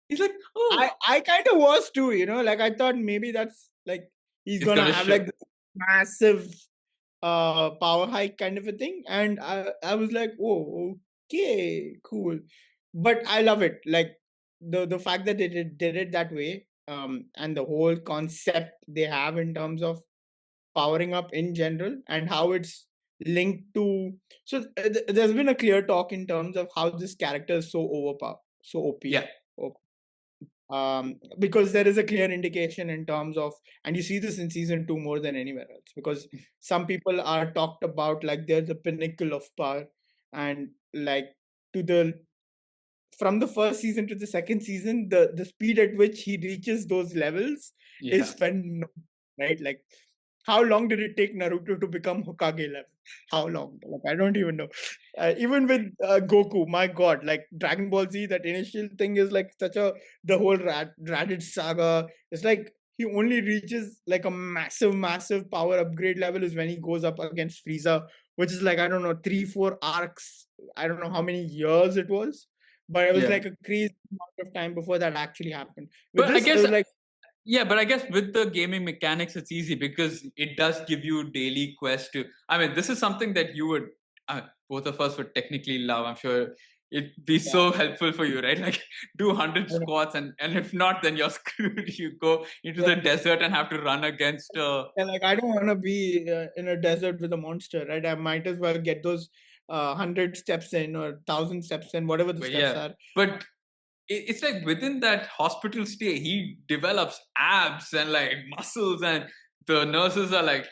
[SPEAKER 1] He's like,
[SPEAKER 2] I
[SPEAKER 1] oh,
[SPEAKER 2] I kind of was too. Like I thought maybe that's like he's
[SPEAKER 1] it's
[SPEAKER 2] gonna
[SPEAKER 1] gonna
[SPEAKER 2] have
[SPEAKER 1] show.
[SPEAKER 2] like this massive power hike kind of a thing, and I was like, oh, okay, cool. But I love it, like the fact that they did it that way, and the whole concept they have in terms of powering up in general and how it's linked to. So there's been a clear talk in terms of how this character is so overpowered, so
[SPEAKER 1] Yeah,
[SPEAKER 2] because there is a clear indication in terms of, and you see this in season 2 more than anywhere else, because some people are talked about like they're the pinnacle of power, and like to the from the first season to the second season, the speed at which he reaches those levels is
[SPEAKER 1] yeah.
[SPEAKER 2] phenomenal, right? Like how long did it take Naruto to become Hokage level? How long? Like I don't even know. Even with Goku, my God, like Dragon Ball Z, that initial thing is like such a the whole Raditz saga. It's like he only reaches like a massive power upgrade level is when he goes up against Frieza, which is like I don't know 3 4 arcs. I don't know how many years it was, but it was
[SPEAKER 1] Yeah.
[SPEAKER 2] like a crazy amount of time before that actually happened. With
[SPEAKER 1] But I
[SPEAKER 2] this, it
[SPEAKER 1] guess,
[SPEAKER 2] was like
[SPEAKER 1] but I guess with the gaming mechanics, it's easy because it does give you daily quest to. I mean, this is something that both of us would technically love. I'm sure it'd be
[SPEAKER 2] yeah.
[SPEAKER 1] so helpful for you, right? Like, do 100
[SPEAKER 2] I know.
[SPEAKER 1] squats, and if not, then you're screwed. You go into
[SPEAKER 2] Yeah.
[SPEAKER 1] the desert and have to run against.
[SPEAKER 2] And like I don't want to be in a desert with a monster, right? I might as well get those 100 steps in or 1,000 steps in, whatever the
[SPEAKER 1] But
[SPEAKER 2] steps
[SPEAKER 1] yeah,
[SPEAKER 2] are.
[SPEAKER 1] but it's like within that hospital stay, he develops abs and like muscles, and the nurses are like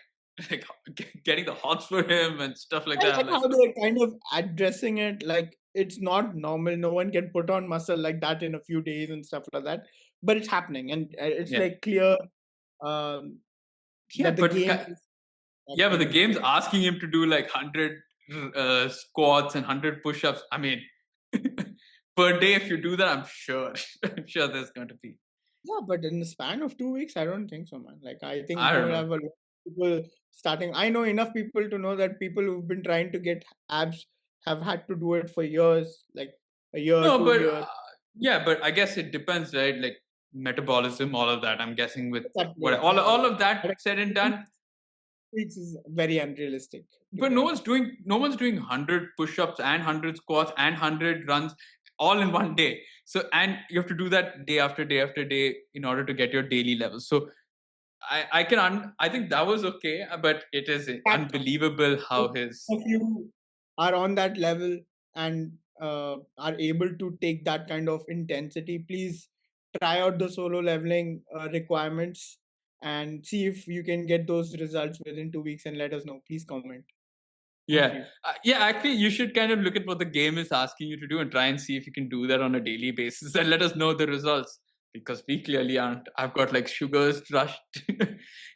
[SPEAKER 1] getting the hots for him and stuff like
[SPEAKER 2] I
[SPEAKER 1] that. I'm
[SPEAKER 2] like
[SPEAKER 1] like,
[SPEAKER 2] how they're kind of addressing it like it's not normal. No one can put on muscle like that in a few days and stuff like that. But it's happening, and it's
[SPEAKER 1] yeah,
[SPEAKER 2] like clear um,
[SPEAKER 1] yeah,
[SPEAKER 2] that the game is that
[SPEAKER 1] yeah, but
[SPEAKER 2] kind
[SPEAKER 1] the
[SPEAKER 2] of a
[SPEAKER 1] game's
[SPEAKER 2] thing.
[SPEAKER 1] asking him to do like 100 squats and 100 push-ups. I mean, per day, if you do that, I'm sure there's going to be.
[SPEAKER 2] Yeah, but in the span of 2 weeks, I don't think so, man. Like, I think
[SPEAKER 1] I
[SPEAKER 2] you
[SPEAKER 1] don't
[SPEAKER 2] will
[SPEAKER 1] know.
[SPEAKER 2] have a lot of people starting. I know enough people to know that people who've been trying to get abs have had to do it for years, like a year,
[SPEAKER 1] No,
[SPEAKER 2] two
[SPEAKER 1] but
[SPEAKER 2] years.
[SPEAKER 1] yeah, but I guess it depends, right? Like, metabolism, all of that. I'm guessing with
[SPEAKER 2] It's at
[SPEAKER 1] what
[SPEAKER 2] play.
[SPEAKER 1] all of that
[SPEAKER 2] But
[SPEAKER 1] said and
[SPEAKER 2] 2
[SPEAKER 1] done,
[SPEAKER 2] weeks is very unrealistic, to
[SPEAKER 1] but
[SPEAKER 2] be honest.
[SPEAKER 1] no one's doing 100 push-ups and 100 squats and 100 runs all in one day. So and you have to do that day after day after day in order to get your daily levels. So I think that was okay, but it is
[SPEAKER 2] That
[SPEAKER 1] unbelievable
[SPEAKER 2] if
[SPEAKER 1] how his
[SPEAKER 2] if you are on that level and are able to take that kind of intensity, please try out the solo leveling requirements and see if you can get those results within 2 weeks and let us know. Please comment. Thank
[SPEAKER 1] yeah
[SPEAKER 2] you.
[SPEAKER 1] yeah, actually you should kind of look at what the game is asking you to do and try and see if you can do that on a daily basis and let us know the results, because we clearly aren't. I've got like sugars rushed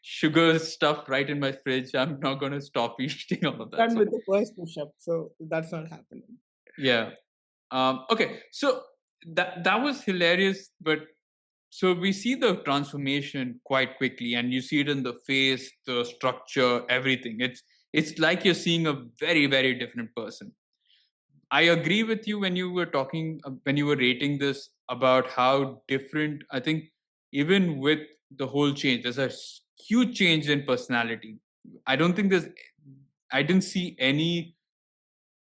[SPEAKER 1] sugar stuff right in my fridge. I'm not going to stop eating all of that.
[SPEAKER 2] Done
[SPEAKER 1] So
[SPEAKER 2] with the first push up, so that's not happening.
[SPEAKER 1] yeah. Okay, so that was hilarious, but so we see the transformation quite quickly, and you see it in the face, the structure, everything. It's like you're seeing a very different person. I agree with you when you were talking when you were rating this about how different. I think even with the whole change, there's a huge change in personality. I don't think there's. I didn't see any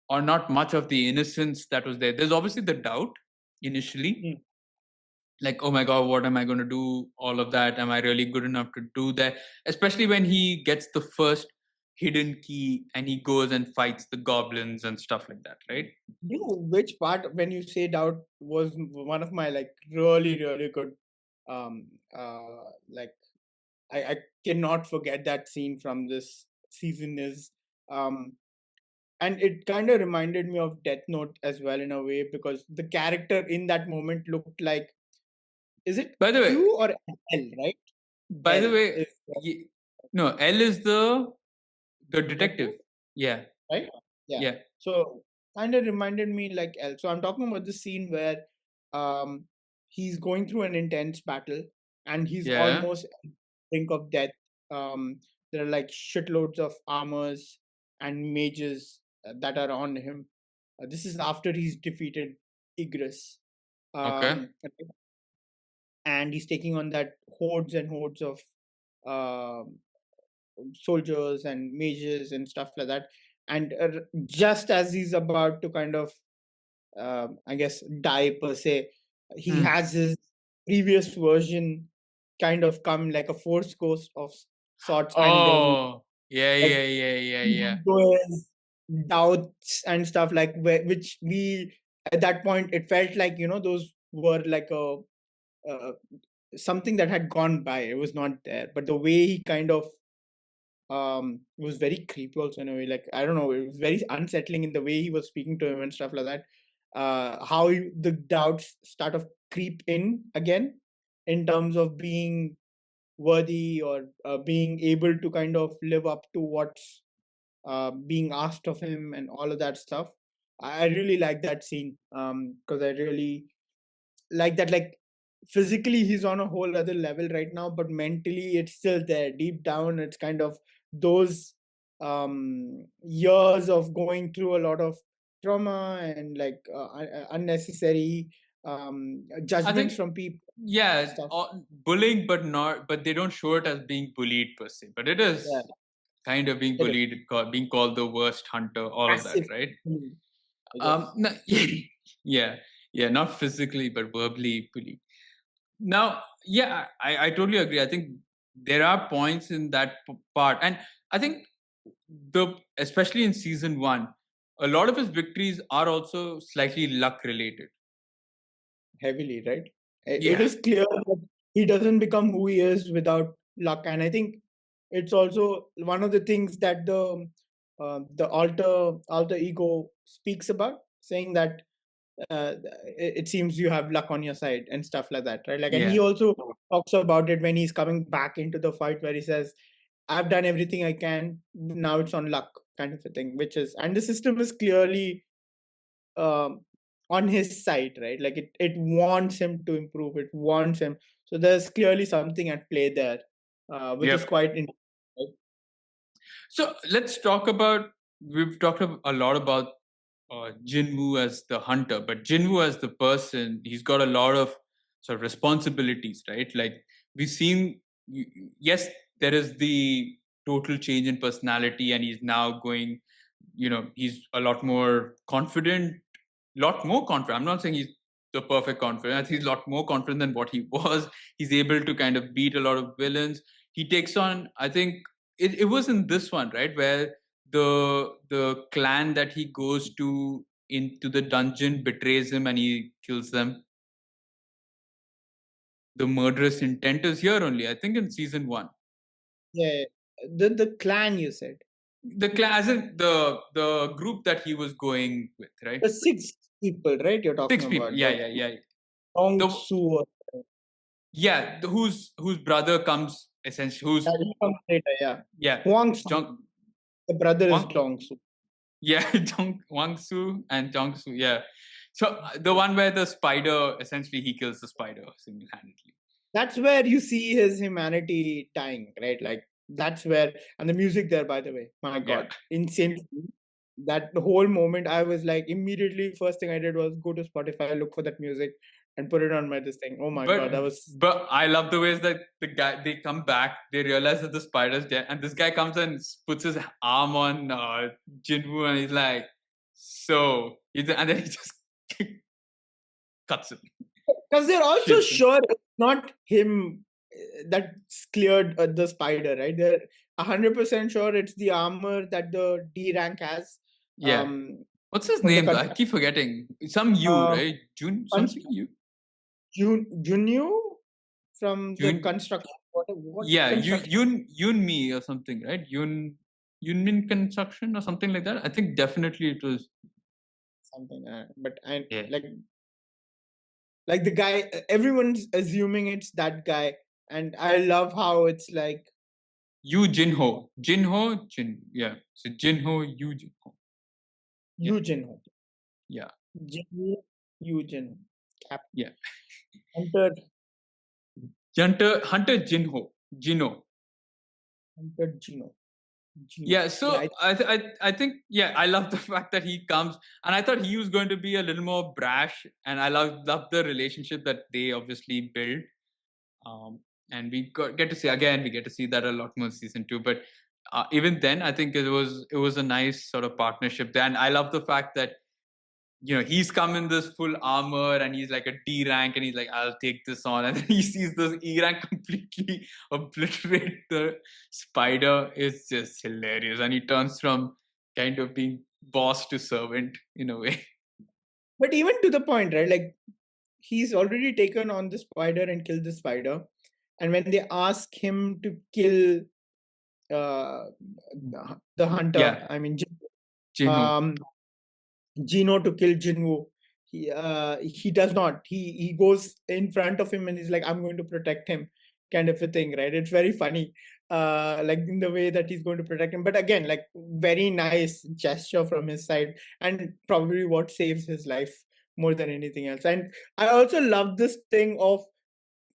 [SPEAKER 1] or not much of the innocence that was there. There's obviously the doubt initially,
[SPEAKER 2] Mm.
[SPEAKER 1] like, oh my god, what am I going to do? All of that. Am I really good enough to do that? Especially when he gets the first hidden key and he goes and fights the goblins and stuff like that, right?
[SPEAKER 2] You know which part when you say doubt was one of my like really good um like I cannot forget that scene from this season is um and it kind of reminded me of Death Note as well in a way because the character in that moment looked like, is it
[SPEAKER 1] By the way,
[SPEAKER 2] Q or L, right?
[SPEAKER 1] by the
[SPEAKER 2] L
[SPEAKER 1] way,
[SPEAKER 2] is the
[SPEAKER 1] no, L is the
[SPEAKER 2] detective,
[SPEAKER 1] detective. Yeah,
[SPEAKER 2] right? Yeah.
[SPEAKER 1] yeah,
[SPEAKER 2] So kind of reminded me like L. So I'm talking about the scene where um he's going through an intense battle and he's
[SPEAKER 1] yeah.
[SPEAKER 2] almost at the brink of death. There are like shitloads of armors and mages that are on him. This is after he's defeated Igris.
[SPEAKER 1] Okay.
[SPEAKER 2] And he's taking on that hordes and hordes of um soldiers and mages and stuff like that. And just as he's about to kind of, I guess, die per se, he
[SPEAKER 1] Hmm.
[SPEAKER 2] has his previous version kind of come like a force ghost of sorts and
[SPEAKER 1] Oh, yeah,
[SPEAKER 2] like
[SPEAKER 1] yeah, yeah, yeah, yeah.
[SPEAKER 2] his doubts and stuff like which we at that point it felt like those were like a uh, something that had gone by. It was not there, but the way he kind of it was very creepy also in a way. Like I don't know, it was very unsettling in the way he was speaking to him and stuff like that. How the doubts start of creep in again in terms of being worthy or being able to kind of live up to what's being asked of him and all of that stuff. I really like that scene because I really like that. Like physically he's on a whole other level right now, but mentally it's still there deep down. It's kind of those years of going through a lot of trauma and like unnecessary
[SPEAKER 1] I
[SPEAKER 2] judgments
[SPEAKER 1] think
[SPEAKER 2] from people and
[SPEAKER 1] yeah,
[SPEAKER 2] stuff.
[SPEAKER 1] bullying, but not, but they don't show it as being bullied per se, but it
[SPEAKER 2] Yeah,
[SPEAKER 1] is kind of being
[SPEAKER 2] it is
[SPEAKER 1] bullied, being called the worst hunter, all of that,
[SPEAKER 2] massive,
[SPEAKER 1] right?
[SPEAKER 2] I guess.
[SPEAKER 1] No, yeah, yeah, not physically, but verbally bullied. Now, yeah, I totally agree. I think there are points in that part, and I think especially in season one, a lot of his victories are also slightly luck related.
[SPEAKER 2] Heavily, right? It
[SPEAKER 1] Yeah,
[SPEAKER 2] is clear that he doesn't become who he is without luck, and I think it's also one of the things that the alter ego speaks about, saying that it seems you have luck on your side and stuff like that, right? Like, and he
[SPEAKER 1] yeah,
[SPEAKER 2] also talks about it when he's coming back into the fight, where he says, "I've done everything I can. Now it's on luck," kind of a thing. Which is, and the system is clearly um, on his side, right? Like it wants him to improve. It wants him. So there's clearly something at play there, which is
[SPEAKER 1] yep.
[SPEAKER 2] quite interesting. Right?
[SPEAKER 1] So let's talk about. We've talked a lot about Jin-Woo as the hunter, but Jin-Woo as the person, he's got a lot of sort of responsibilities, right? Like we've seen, yes, there is the total change in personality, and he's now going, he's a lot more confident. I'm not saying he's the perfect confident. I think he's a lot more confident than what he was. He's able to kind of beat a lot of villains. He takes on, I think it was in this one, right, where the clan that he goes to into the dungeon betrays him and he kills them. The murderous intent is here only, I think, in season one.
[SPEAKER 2] Yeah, the clan you said.
[SPEAKER 1] The clan, as in the group that he was going with, right?
[SPEAKER 2] The six people, right? You're talking
[SPEAKER 1] 6 people.
[SPEAKER 2] about
[SPEAKER 1] Yeah,
[SPEAKER 2] the
[SPEAKER 1] yeah, yeah.
[SPEAKER 2] Dong
[SPEAKER 1] The
[SPEAKER 2] Su.
[SPEAKER 1] whose brother comes essentially, who's
[SPEAKER 2] He comes later, yeah.
[SPEAKER 1] yeah,
[SPEAKER 2] Huang Su.
[SPEAKER 1] Jong
[SPEAKER 2] The brother is
[SPEAKER 1] Wang,
[SPEAKER 2] Dong Su.
[SPEAKER 1] yeah, Wang Su and Jong Su, yeah. So the one where the spider, essentially he kills the spider single handedly.
[SPEAKER 2] That's where you see his humanity dying, right? Like that's where, and the music there, by the way, my
[SPEAKER 1] Yeah.
[SPEAKER 2] God, insane. That whole moment, I was like, immediately, first thing I did was go to Spotify, look for that music, and put it on my this thing. Oh my God, that was.
[SPEAKER 1] But I love the ways that they come back, they realize that the spider's dead, and this guy comes and puts his arm on Jin-Woo, and he's like, and then he just cuts him.
[SPEAKER 2] Because they're also
[SPEAKER 1] Shoots him.
[SPEAKER 2] sure it's not him that's cleared the spider, right? They're 100% sure it's the armor that the D rank has.
[SPEAKER 1] Yeah. What's his
[SPEAKER 2] From the
[SPEAKER 1] name though? I keep forgetting. Some you,
[SPEAKER 2] uh,
[SPEAKER 1] right? Jun something
[SPEAKER 2] construct
[SPEAKER 1] you.
[SPEAKER 2] Junyu from the
[SPEAKER 1] Jun.
[SPEAKER 2] construction. What
[SPEAKER 1] Yeah,
[SPEAKER 2] construction?
[SPEAKER 1] Yun me or something, right? Yunmin construction or something like that. I think definitely it was.
[SPEAKER 2] Something, but I
[SPEAKER 1] Yeah.
[SPEAKER 2] like the guy. Everyone's assuming it's that guy, and I love how it's like
[SPEAKER 1] Yu Jinho. Yeah. So Jinho, Yu Jinho. Yeah.
[SPEAKER 2] Yu Jinho.
[SPEAKER 1] Yeah.
[SPEAKER 2] Jinho, Yu Jinho. Cap.
[SPEAKER 1] Yeah.
[SPEAKER 2] Hunter
[SPEAKER 1] Hunter Jinho. Jino.
[SPEAKER 2] Gino.
[SPEAKER 1] Yeah,
[SPEAKER 2] Yeah,
[SPEAKER 1] so I think, yeah, I love the fact that he comes, and I thought he was going to be a little more brash, and I love the relationship that they obviously build. And get to see, again, we get to see that a lot more in season two. But even then, I think it was a nice sort of partnership there, and I love the fact that he's come in this full armor and he's like a D rank and he's like, I'll take this on, and then he sees this E rank completely obliterate the spider. It's just hilarious, and he turns from kind of being boss to servant in a way.
[SPEAKER 2] but even to the point, right? Like he's already taken on the spider and killed the spider, and when they ask him to kill uh, the hunter,
[SPEAKER 1] Yeah,
[SPEAKER 2] I mean,
[SPEAKER 1] Jinho.
[SPEAKER 2] um, Gino to kill Jinwoo. He does not. He goes in front of him and he's like, "I'm going to protect him," kind of a thing, right? It's very funny, like in the way that he's going to protect him. But again, like very nice gesture from his side, and probably what saves his life more than anything else. And I also love this thing of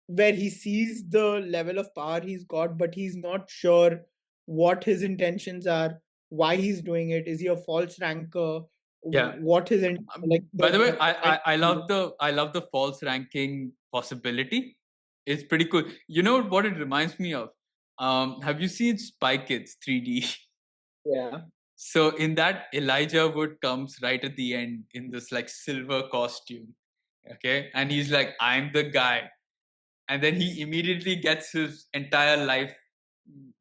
[SPEAKER 2] where he sees the level of power he's got, but he's not sure what his intentions are, why he's doing it. Is he a false ranker?
[SPEAKER 1] Yeah.
[SPEAKER 2] What his like
[SPEAKER 1] By the way,
[SPEAKER 2] the fight?
[SPEAKER 1] I love the false ranking possibility. It's pretty cool. You know what it reminds me of? Have you seen Spy Kids 3D?
[SPEAKER 2] Yeah.
[SPEAKER 1] So in that, Elijah Wood comes right at the end in this like silver costume. Okay. And he's like, I'm the guy. And then he immediately gets his entire life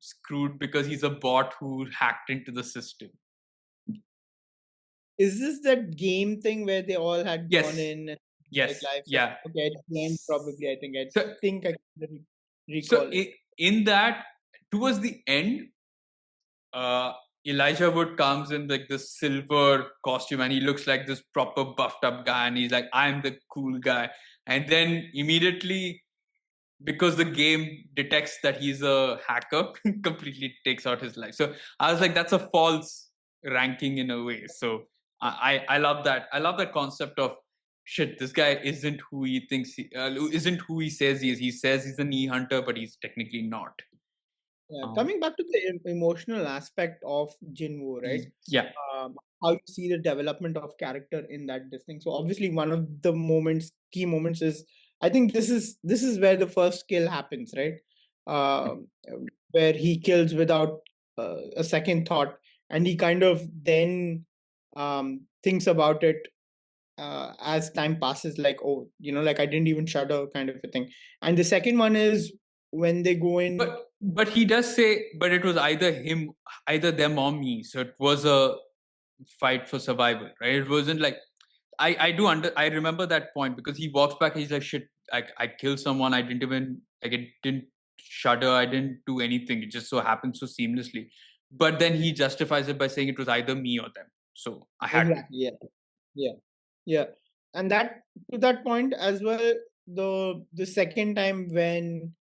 [SPEAKER 1] screwed because he's a bot who hacked into the system.
[SPEAKER 2] Is this that game thing where they all had gone
[SPEAKER 1] Yes.
[SPEAKER 2] in and like
[SPEAKER 1] Yes.
[SPEAKER 2] lives?
[SPEAKER 1] Yeah.
[SPEAKER 2] Okay, at the end, probably.
[SPEAKER 1] So
[SPEAKER 2] Think I can
[SPEAKER 1] so
[SPEAKER 2] recall it.
[SPEAKER 1] in that, towards the end, uh, Elijah Wood comes in like this silver costume and he looks like this proper buffed up guy and he's like, I'm the cool guy. And then immediately, because the game detects that he's a hacker, completely takes out his life. So I was like, that's a false ranking in a way. So I love that. I love that concept of shit. This guy isn't who he thinks isn't who he says he is. He says he's an e-hunter, but he's technically not.
[SPEAKER 2] Yeah,
[SPEAKER 1] Um,
[SPEAKER 2] coming back to the emotional aspect of Jinwoo, right?
[SPEAKER 1] yeah,
[SPEAKER 2] How you see the development of character in that this thing. So obviously, one of the key moments is I think this is where the first kill happens, right? Um, where he kills without a second thought, and he kind of then thinks about it as time passes, like, oh, like I didn't even shudder, kind of a thing. And the second one is when they go in.
[SPEAKER 1] But he does say, but it was either them or me. So it was a fight for survival, right? It wasn't like I remember that point because he walks back. He's like, shit, I killed someone. I didn't even like it. Didn't shudder. I didn't do anything. It just so happened so seamlessly. But then he justifies it by saying it was either me or them. So I had to.
[SPEAKER 2] Exactly, yeah, yeah, yeah. And that, to that point as well, the second time when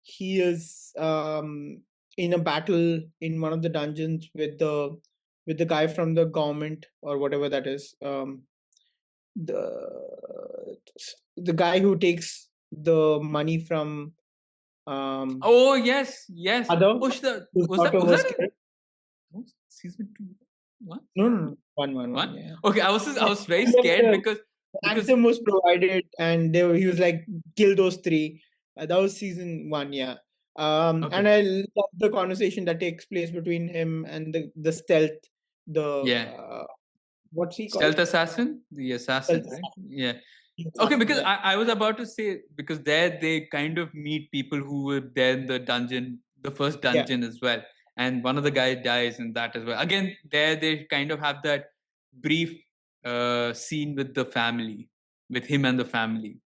[SPEAKER 2] he is in a battle in one of the dungeons with the guy from the government or whatever that is, the guy who takes the money from um
[SPEAKER 1] Oh yes, yes.
[SPEAKER 2] other,
[SPEAKER 1] Push the
[SPEAKER 2] whose
[SPEAKER 1] was that
[SPEAKER 2] daughter
[SPEAKER 1] was
[SPEAKER 2] was
[SPEAKER 1] that in
[SPEAKER 2] killed.
[SPEAKER 1] season two? What?
[SPEAKER 2] No, no, no. One,
[SPEAKER 1] One?
[SPEAKER 2] yeah.
[SPEAKER 1] Okay, I
[SPEAKER 2] Yeah.
[SPEAKER 1] was very
[SPEAKER 2] And then
[SPEAKER 1] scared
[SPEAKER 2] the
[SPEAKER 1] because
[SPEAKER 2] anthem was provided, and he was like, kill those three. That was season one, yeah. And
[SPEAKER 1] okay,
[SPEAKER 2] I love the conversation that takes place between him and the stealth, the
[SPEAKER 1] yeah.
[SPEAKER 2] what's he called?
[SPEAKER 1] Stealth assassin, the
[SPEAKER 2] Stealth
[SPEAKER 1] assassin, right?
[SPEAKER 2] assassin.
[SPEAKER 1] Yeah. Okay,
[SPEAKER 2] Assassin,
[SPEAKER 1] because
[SPEAKER 2] yeah.
[SPEAKER 1] I was about to say because there they kind of meet people who were there in the dungeon, the first
[SPEAKER 2] Yeah.
[SPEAKER 1] dungeon as well, and one of the guys dies in that as well. Again, there they kind of have that brief scene with the family, with him and the family.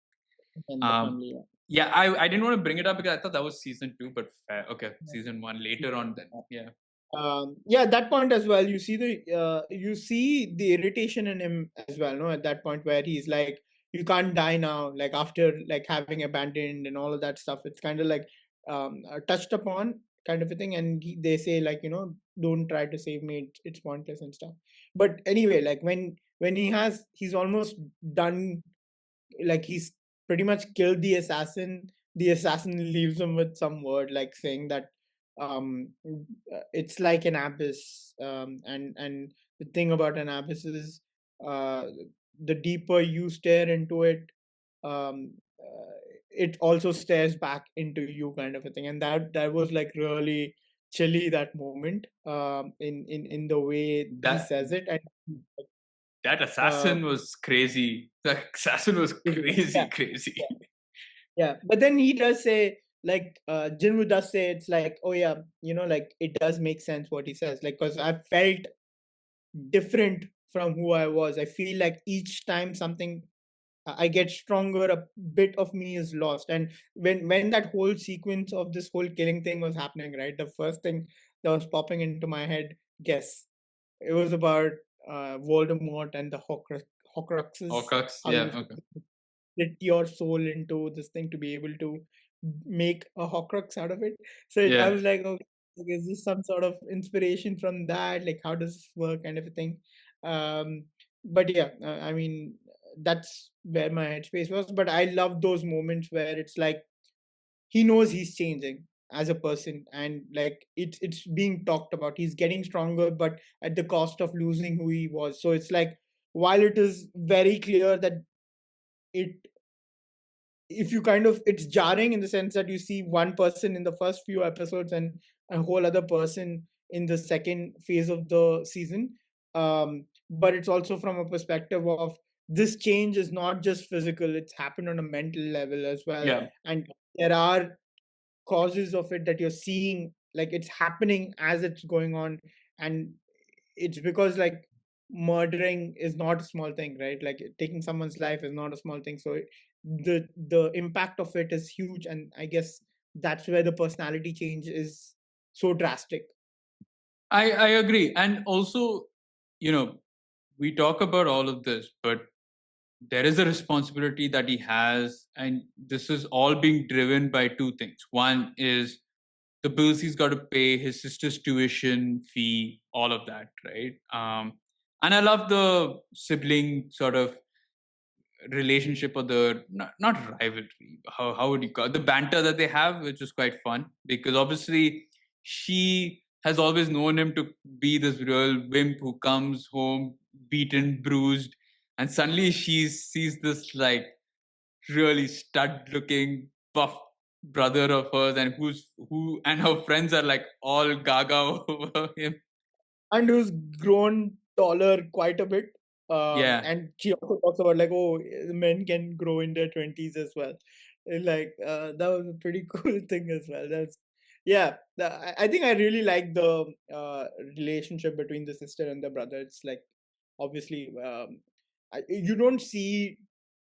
[SPEAKER 2] And the
[SPEAKER 1] Um,
[SPEAKER 2] family,
[SPEAKER 1] yeah, I didn't want to bring it up because I thought that was season two, but fair. Okay, season one later on then.
[SPEAKER 2] yeah.
[SPEAKER 1] Yeah,
[SPEAKER 2] Yeah, that point as well, you see the irritation in him as well, no, at that point where he's like, you can't die now, like after like having abandoned and all of that stuff. It's kind of like touched upon, kind of a thing. And they say, like, don't try to save me, it's pointless and stuff. But anyway, like when he's almost done, like he's pretty much killed the assassin. The assassin leaves him with some word, like saying that it's like an abyss, and the thing about an abyss is, uh, the deeper you stare into it, um, it also stares back into you, kind of a thing. And that was like really chilly, that moment, in the way he
[SPEAKER 1] that
[SPEAKER 2] says it. And
[SPEAKER 1] that
[SPEAKER 2] uh,
[SPEAKER 1] assassin was crazy. The assassin was
[SPEAKER 2] yeah,
[SPEAKER 1] crazy, crazy.
[SPEAKER 2] yeah. Yeah, but then he does say, like, Jinwoo does say, it's like, oh yeah, like it does make sense what he says, like, because I felt different from who I was. I feel like each time something, I get stronger, a bit of me is lost. And when that whole sequence of this whole killing thing was happening, right, the first thing that was popping into my head, guess, it was about Voldemort and the Horcruxes,
[SPEAKER 1] Hawkeye,
[SPEAKER 2] how
[SPEAKER 1] yeah,
[SPEAKER 2] you
[SPEAKER 1] okay.
[SPEAKER 2] split your soul into this thing to be able to make a Horcrux out of it. So I
[SPEAKER 1] Yeah.
[SPEAKER 2] was like, okay, is this some sort of inspiration from that? Like, how does this work, kind of a thing? Um, but yeah, I mean, that's where my headspace was. But I love those moments where it's like he knows he's changing as a person, and like it's being talked about. He's getting stronger, but at the cost of losing who he was. So it's like, while it is very clear that it if you kind of, it's jarring in the sense that you see one person in the first few episodes and a whole other person in the second phase of the season. But it's also from a perspective of, this change is not just physical, it's happened on a mental level as well.
[SPEAKER 1] Yeah.
[SPEAKER 2] And there are causes of it that you're seeing, like it's happening as it's going on. And it's because, like, murdering is not a small thing, right? Like taking someone's life is not a small thing. So the impact of it is huge, and I guess that's where the personality change is so drastic.
[SPEAKER 1] I agree. And also, you know, we talk about all of this, but there is a responsibility that he has, and this is all being driven by two things. One is the bills he's got to pay, his sister's tuition fee, all of that, right? And I love the sibling sort of relationship, or the not rivalry, how would you call it? The banter that they have, which is quite fun because obviously she has always known him to be this real wimp who comes home beaten, bruised, and suddenly she sees this like really stud-looking, buff brother of hers, and and her friends are like all gaga over him.
[SPEAKER 2] And who's grown taller quite a bit.
[SPEAKER 1] Yeah,
[SPEAKER 2] And she also talks about like, oh, men can grow in their 20s as well. And, like, that was a pretty cool thing as well. That's yeah. I think I really like the relationship between the sister and the brother. It's like obviously you don't see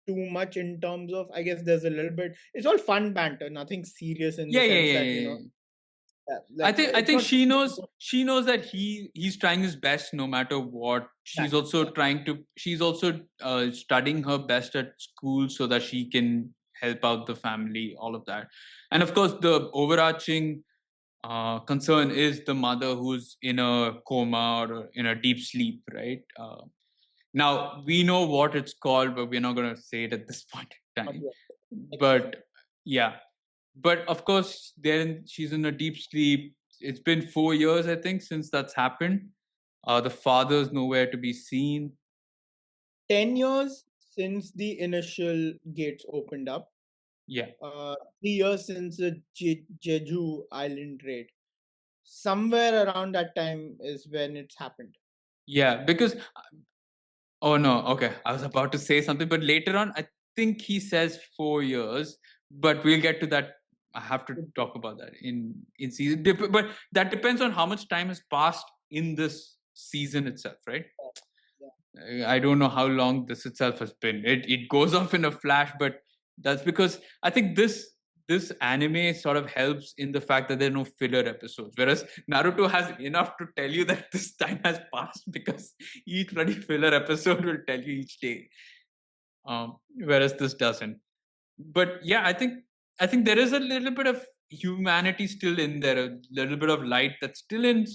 [SPEAKER 2] too much in terms of. I guess there's a little bit. It's all fun banter, nothing serious in the
[SPEAKER 1] yeah, yeah,
[SPEAKER 2] sense
[SPEAKER 1] yeah,
[SPEAKER 2] that
[SPEAKER 1] yeah, yeah.
[SPEAKER 2] like
[SPEAKER 1] I
[SPEAKER 2] it's
[SPEAKER 1] think
[SPEAKER 2] not.
[SPEAKER 1] she knows that he's trying his best no matter what. She's also
[SPEAKER 2] Yeah.
[SPEAKER 1] she's also studying her best at school so that she can help out the family, all of that. And of course, the overarching concern is the mother who's in a coma or in a deep sleep, right? Now we know what it's called, but we're not going to say it at this point in
[SPEAKER 2] Not
[SPEAKER 1] time.
[SPEAKER 2] yet. Next season.
[SPEAKER 1] But yeah, but of course, then she's in a deep sleep. It's been 4 years, I think, since that's happened. The father's nowhere to be seen.
[SPEAKER 2] 10 years since the initial gates opened up.
[SPEAKER 1] Yeah,
[SPEAKER 2] 3 years since the Jeju Island raid. Somewhere around that time is when it's happened.
[SPEAKER 1] yeah, because oh no, okay, I was about to say something, but later on, I think he says 4 years, but we'll get to that. I have to talk about that in season, but that depends on how much time has passed in this season itself, right?
[SPEAKER 2] Yeah.
[SPEAKER 1] I don't know how long this itself has been. It goes off in a flash, but that's because I think this anime sort of helps in the fact that there are no filler episodes. Whereas Naruto has enough to tell you that this time has passed because each bloody filler episode will tell you each day. Whereas this doesn't. But yeah, I think there is a little bit of humanity still in there, a little bit of light that's still in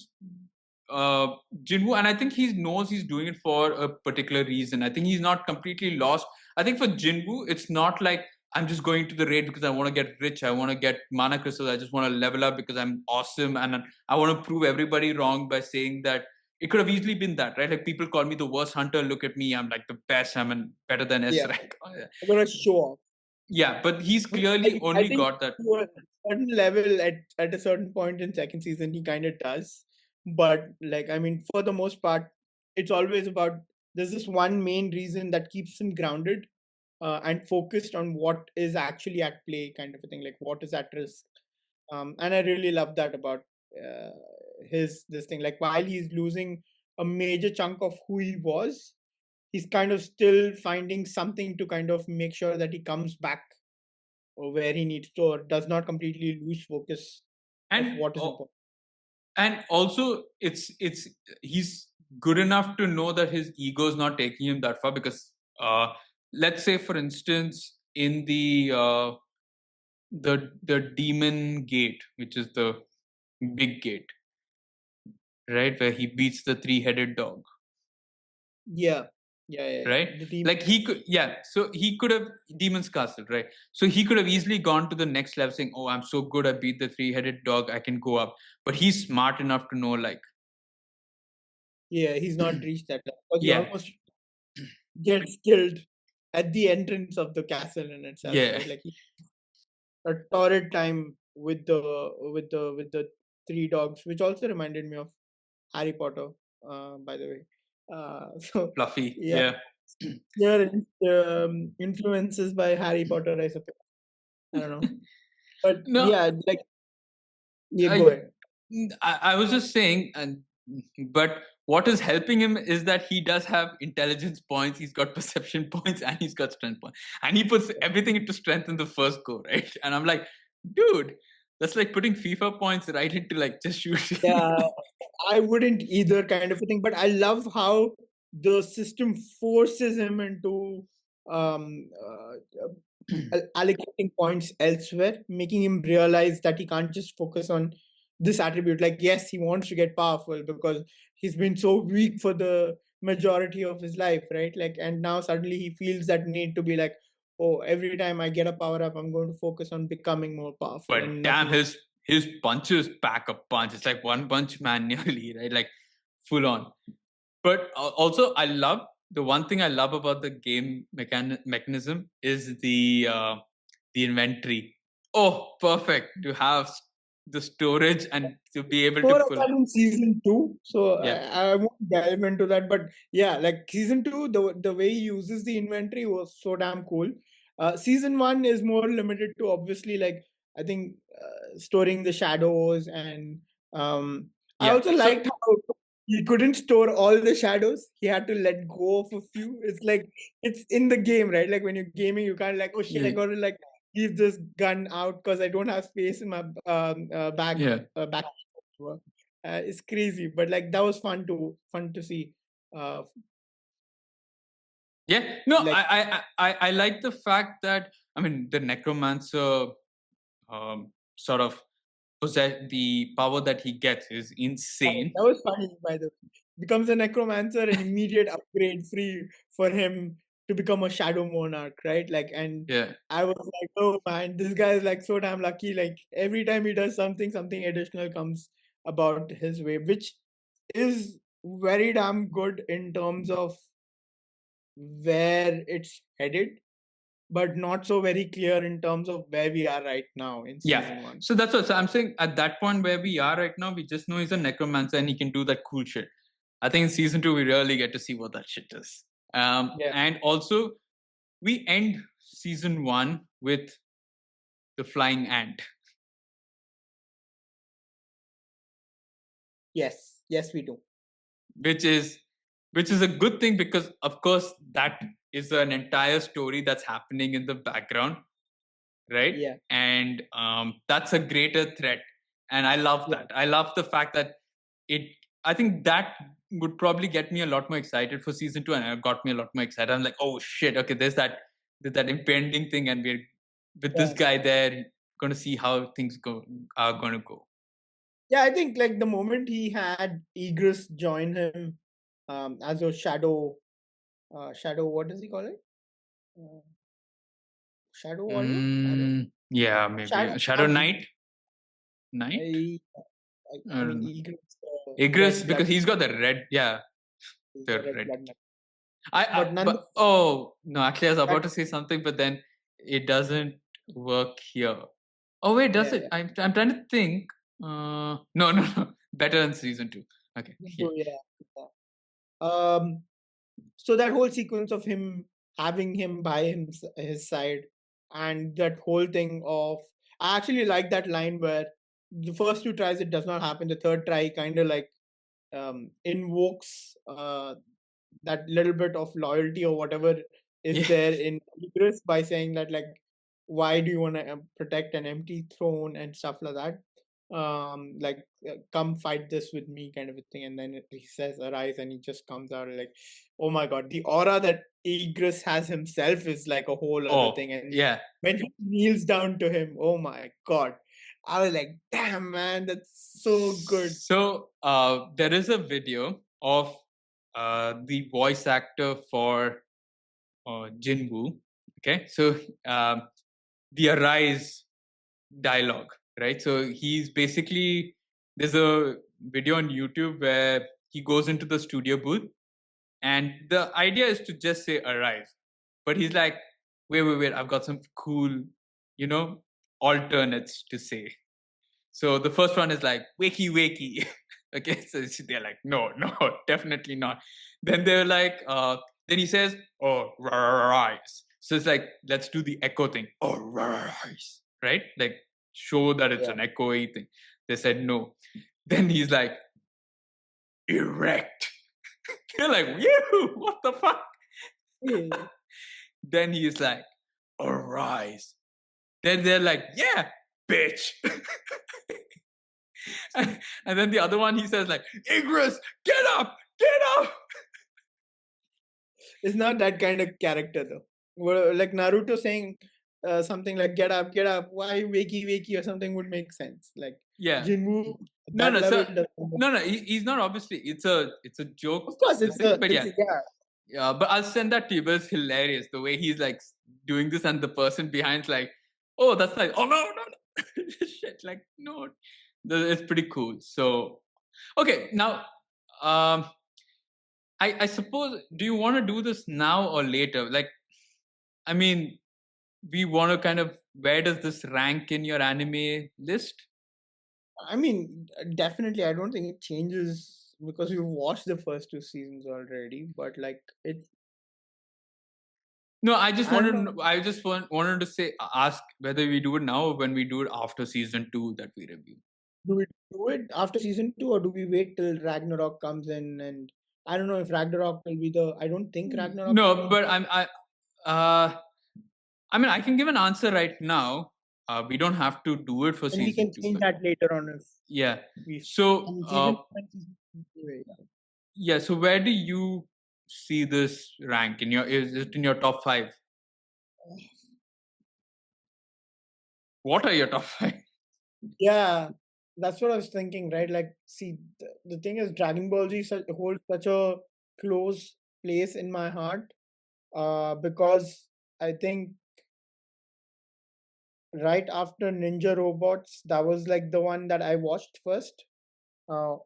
[SPEAKER 1] uh, Jinwoo, and I think he knows he's doing it for a particular reason. I think he's not completely lost. I think for Jinwoo, it's not like I'm just going to the raid because I want to get rich. I want to get mana crystals. I just want to level up because I'm awesome, and I want to prove everybody wrong by saying that it could have easily been that, right? Like people call me the worst hunter. Look at me, I'm like the best. Better than S
[SPEAKER 2] Yeah.
[SPEAKER 1] rank.
[SPEAKER 2] I'm gonna show off.
[SPEAKER 1] Yeah, but he's
[SPEAKER 2] But
[SPEAKER 1] clearly
[SPEAKER 2] I
[SPEAKER 1] only
[SPEAKER 2] think
[SPEAKER 1] got that.
[SPEAKER 2] to a certain level at a certain point in second season he kind of does. But like I mean, for the most part, it's always about there's this one main reason that keeps him grounded and focused on what is actually at play, kind of a thing, like what is at risk. And I really love that about uh, his this thing. Like while he's losing a major chunk of who he was, he's kind of still finding something to kind of make sure that he comes back or where he needs to, or does not completely lose focus of
[SPEAKER 1] And
[SPEAKER 2] what is important.
[SPEAKER 1] and also it's he's good enough to know that his ego is not taking him that far because let's say for instance in the demon gate, which is the big gate, right, where he beats the three-headed dog,
[SPEAKER 2] Yeah, yeah.
[SPEAKER 1] right?
[SPEAKER 2] The team.
[SPEAKER 1] Like he could, yeah, so he could have demon's castle, right? So he could have easily gone to the next level saying, oh, I'm so good, I beat the three-headed dog, I can go up. But he's smart enough to know, like,
[SPEAKER 2] Yeah, he's not reached that level because he
[SPEAKER 1] yeah,
[SPEAKER 2] almost gets killed at the entrance of the castle in itself,
[SPEAKER 1] yeah,
[SPEAKER 2] right? Like he, a torrid time with the three dogs, which also reminded me of Harry Potter, by the way. So
[SPEAKER 1] fluffy,
[SPEAKER 2] yeah,
[SPEAKER 1] yeah.
[SPEAKER 2] your influences by Harry Potter, I suppose. I don't know, but
[SPEAKER 1] No,
[SPEAKER 2] yeah, like yeah, go
[SPEAKER 1] I,
[SPEAKER 2] ahead.
[SPEAKER 1] I was just saying, and but what is helping him is that he does have intelligence points, he's got perception points, and he's got strength points, and he puts everything into strength in the first go, right? And I'm like, dude, that's like putting FIFA points right into like just shooting.
[SPEAKER 2] Yeah, I wouldn't either, kind of a thing. But I love how the system forces him into um, allocating points elsewhere, making him realize that he can't just focus on this attribute. Like, yes, he wants to get powerful because he's been so weak for the majority of his life, right? Like, and now suddenly he feels that need to be like, oh, every time I get a power up, I'm going to focus on becoming more powerful
[SPEAKER 1] But
[SPEAKER 2] and
[SPEAKER 1] damn,
[SPEAKER 2] nothing.
[SPEAKER 1] his punches pack a punch. It's like One Punch Man nearly, right? Like full on. But also, I love the one thing I love about the game mechanism is the inventory. Oh, perfect to have the storage and to be able to
[SPEAKER 2] More of
[SPEAKER 1] pull.
[SPEAKER 2] that in season two, so
[SPEAKER 1] Yeah,
[SPEAKER 2] I won't delve into that. But yeah, like season two, the way he uses the inventory was so damn cool. Season one is more limited to obviously like I think storing the shadows and I
[SPEAKER 1] yeah.
[SPEAKER 2] also liked how he couldn't store all the shadows. He had to let go of a few. It's like it's in the game, right? Like when you're gaming, you can't like, oh shit, I
[SPEAKER 1] Yeah,
[SPEAKER 2] gotta like leave this gun out because I don't have space in my bag
[SPEAKER 1] yeah.
[SPEAKER 2] back. It's crazy, but like that was fun to see. Uh,
[SPEAKER 1] Yeah, no,
[SPEAKER 2] like
[SPEAKER 1] I like the fact that I mean the necromancer sort of possess the power that he gets is insane.
[SPEAKER 2] that was funny, by the way. Becomes a necromancer, an immediate upgrade free for him to become a shadow monarch, right? Like, and
[SPEAKER 1] Yeah,
[SPEAKER 2] I was like, oh man, this guy is like so damn lucky. Like every time he does something, something additional comes about his way, which is very damn good in terms of where it's headed, but not so very clear in terms of where we are right now in
[SPEAKER 1] yeah.
[SPEAKER 2] season one.
[SPEAKER 1] So that's what so I'm saying. At that point where we are right now, we just know he's a necromancer and he can do that cool shit. I think in season two we really get to see what that shit is.
[SPEAKER 2] Yeah.
[SPEAKER 1] And also we end season one with the flying ant,
[SPEAKER 2] Yes. Yes, we do.
[SPEAKER 1] which is which is a good thing because of course that is an entire story that's happening in the background, right?
[SPEAKER 2] Yeah.
[SPEAKER 1] And that's a greater threat, and I love
[SPEAKER 2] Yeah.
[SPEAKER 1] that. I love the fact that it I think that would probably get me a lot more excited for season two, and it got me a lot more excited. I'm like, oh shit, okay, there's that impending thing, and we're with this
[SPEAKER 2] Yeah.
[SPEAKER 1] guy there going to see how things are going to go.
[SPEAKER 2] Yeah, I think like the moment he had Egress join him as a shadow, what does he call it? Uh, shadow warrior? I don't
[SPEAKER 1] Yeah, maybe Shadow
[SPEAKER 2] Shadow.
[SPEAKER 1] Knight.
[SPEAKER 2] I
[SPEAKER 1] I
[SPEAKER 2] mean
[SPEAKER 1] don't know.
[SPEAKER 2] Egress,
[SPEAKER 1] Igris
[SPEAKER 2] red blood,
[SPEAKER 1] because he's got the red. Yeah,
[SPEAKER 2] the
[SPEAKER 1] the
[SPEAKER 2] red
[SPEAKER 1] red.
[SPEAKER 2] blood.
[SPEAKER 1] I
[SPEAKER 2] But none
[SPEAKER 1] but oh no, actually I was
[SPEAKER 2] that,
[SPEAKER 1] about to say something, but then it doesn't work here. Oh wait, does
[SPEAKER 2] yeah,
[SPEAKER 1] it?
[SPEAKER 2] yeah.
[SPEAKER 1] I'm trying to think. No, no, no. Better than season two. Okay, yeah,
[SPEAKER 2] So yeah. Yeah. So that whole sequence of him having him by his side and that whole thing of I actually like that line where the first two tries it does not happen, the third try kind of like invokes that little bit of loyalty or whatever is
[SPEAKER 1] yeah.
[SPEAKER 2] there in Idris by saying that like why do you want to protect an empty throne and stuff like that, like come fight this with me kind of a thing, and then he says arise and he just comes out like oh my god, the aura that Igris has himself is like a whole other
[SPEAKER 1] Oh
[SPEAKER 2] thing, and
[SPEAKER 1] yeah.
[SPEAKER 2] when he kneels down to him, oh my god, I was like damn man, that's so good.
[SPEAKER 1] So there is a video of the voice actor for Jin-Woo. Okay, so um, the arise dialogue, right? So he's basically there's a video on YouTube where he goes into the studio booth, and the idea is to just say arise, but he's like, wait, I've got some cool, you know, alternates to say. So the first one is like wakey wakey. Okay, so they're like, no, definitely not. Then they're like, then he says, oh, rise. So it's like, let's do the echo thing. Oh, rise, right? Like show that it's
[SPEAKER 2] Yeah.
[SPEAKER 1] an echoey thing. They said no. Then he's like, erect. They're like, you, what the fuck?
[SPEAKER 2] Yeah.
[SPEAKER 1] Then he's like, arise. Then they're like, yeah, bitch. And then the other one, he says like, Igris, get up, get up.
[SPEAKER 2] It's not that kind of character though. Like Naruto saying something like get up, why wakey wakey or something would make sense. Like
[SPEAKER 1] Yeah.
[SPEAKER 2] Jinwoo at
[SPEAKER 1] No,
[SPEAKER 2] that
[SPEAKER 1] no,
[SPEAKER 2] level
[SPEAKER 1] so
[SPEAKER 2] doesn't
[SPEAKER 1] no, he's not obviously. It's a joke,
[SPEAKER 2] of course
[SPEAKER 1] this
[SPEAKER 2] it's
[SPEAKER 1] thing,
[SPEAKER 2] a
[SPEAKER 1] but
[SPEAKER 2] it's
[SPEAKER 1] yeah,
[SPEAKER 2] a, yeah.
[SPEAKER 1] yeah. But I'll send that to you. But it's hilarious the way he's like doing this, and the person behind's like, oh, that's nice. Oh no. Shit, like no, it's pretty cool. So okay, now um, I suppose, do you want to do this now or later? Like, I mean, we want to kind of, where does this rank in your anime list?
[SPEAKER 2] I mean, definitely, I don't think it changes because we've watched the first two seasons already. But like,
[SPEAKER 1] No, I just
[SPEAKER 2] I don't
[SPEAKER 1] wanted
[SPEAKER 2] know.
[SPEAKER 1] I just wanted to say, ask whether we do it now or when we do it after season 2 that we review.
[SPEAKER 2] Do we do it after season two, or do we wait till Ragnarok comes in? And I don't know if Ragnarok will be the. I don't think Ragnarok will
[SPEAKER 1] No,
[SPEAKER 2] be.
[SPEAKER 1] but uh I mean, I can give an answer right now. We don't have to do it for
[SPEAKER 2] And we
[SPEAKER 1] season
[SPEAKER 2] can
[SPEAKER 1] 2,
[SPEAKER 2] change
[SPEAKER 1] but
[SPEAKER 2] that later on if
[SPEAKER 1] yeah.
[SPEAKER 2] we. I
[SPEAKER 1] So
[SPEAKER 2] mean, season two and season three.
[SPEAKER 1] yeah, so where do you see this rank in your, is it in your top 5? What are your top 5?
[SPEAKER 2] Yeah, that's what I was thinking, right? Like, see, the thing is, Dragon Ball Z holds such a close place in my heart, because I think right after Ninja Robots, that was like the one that I watched first, uh,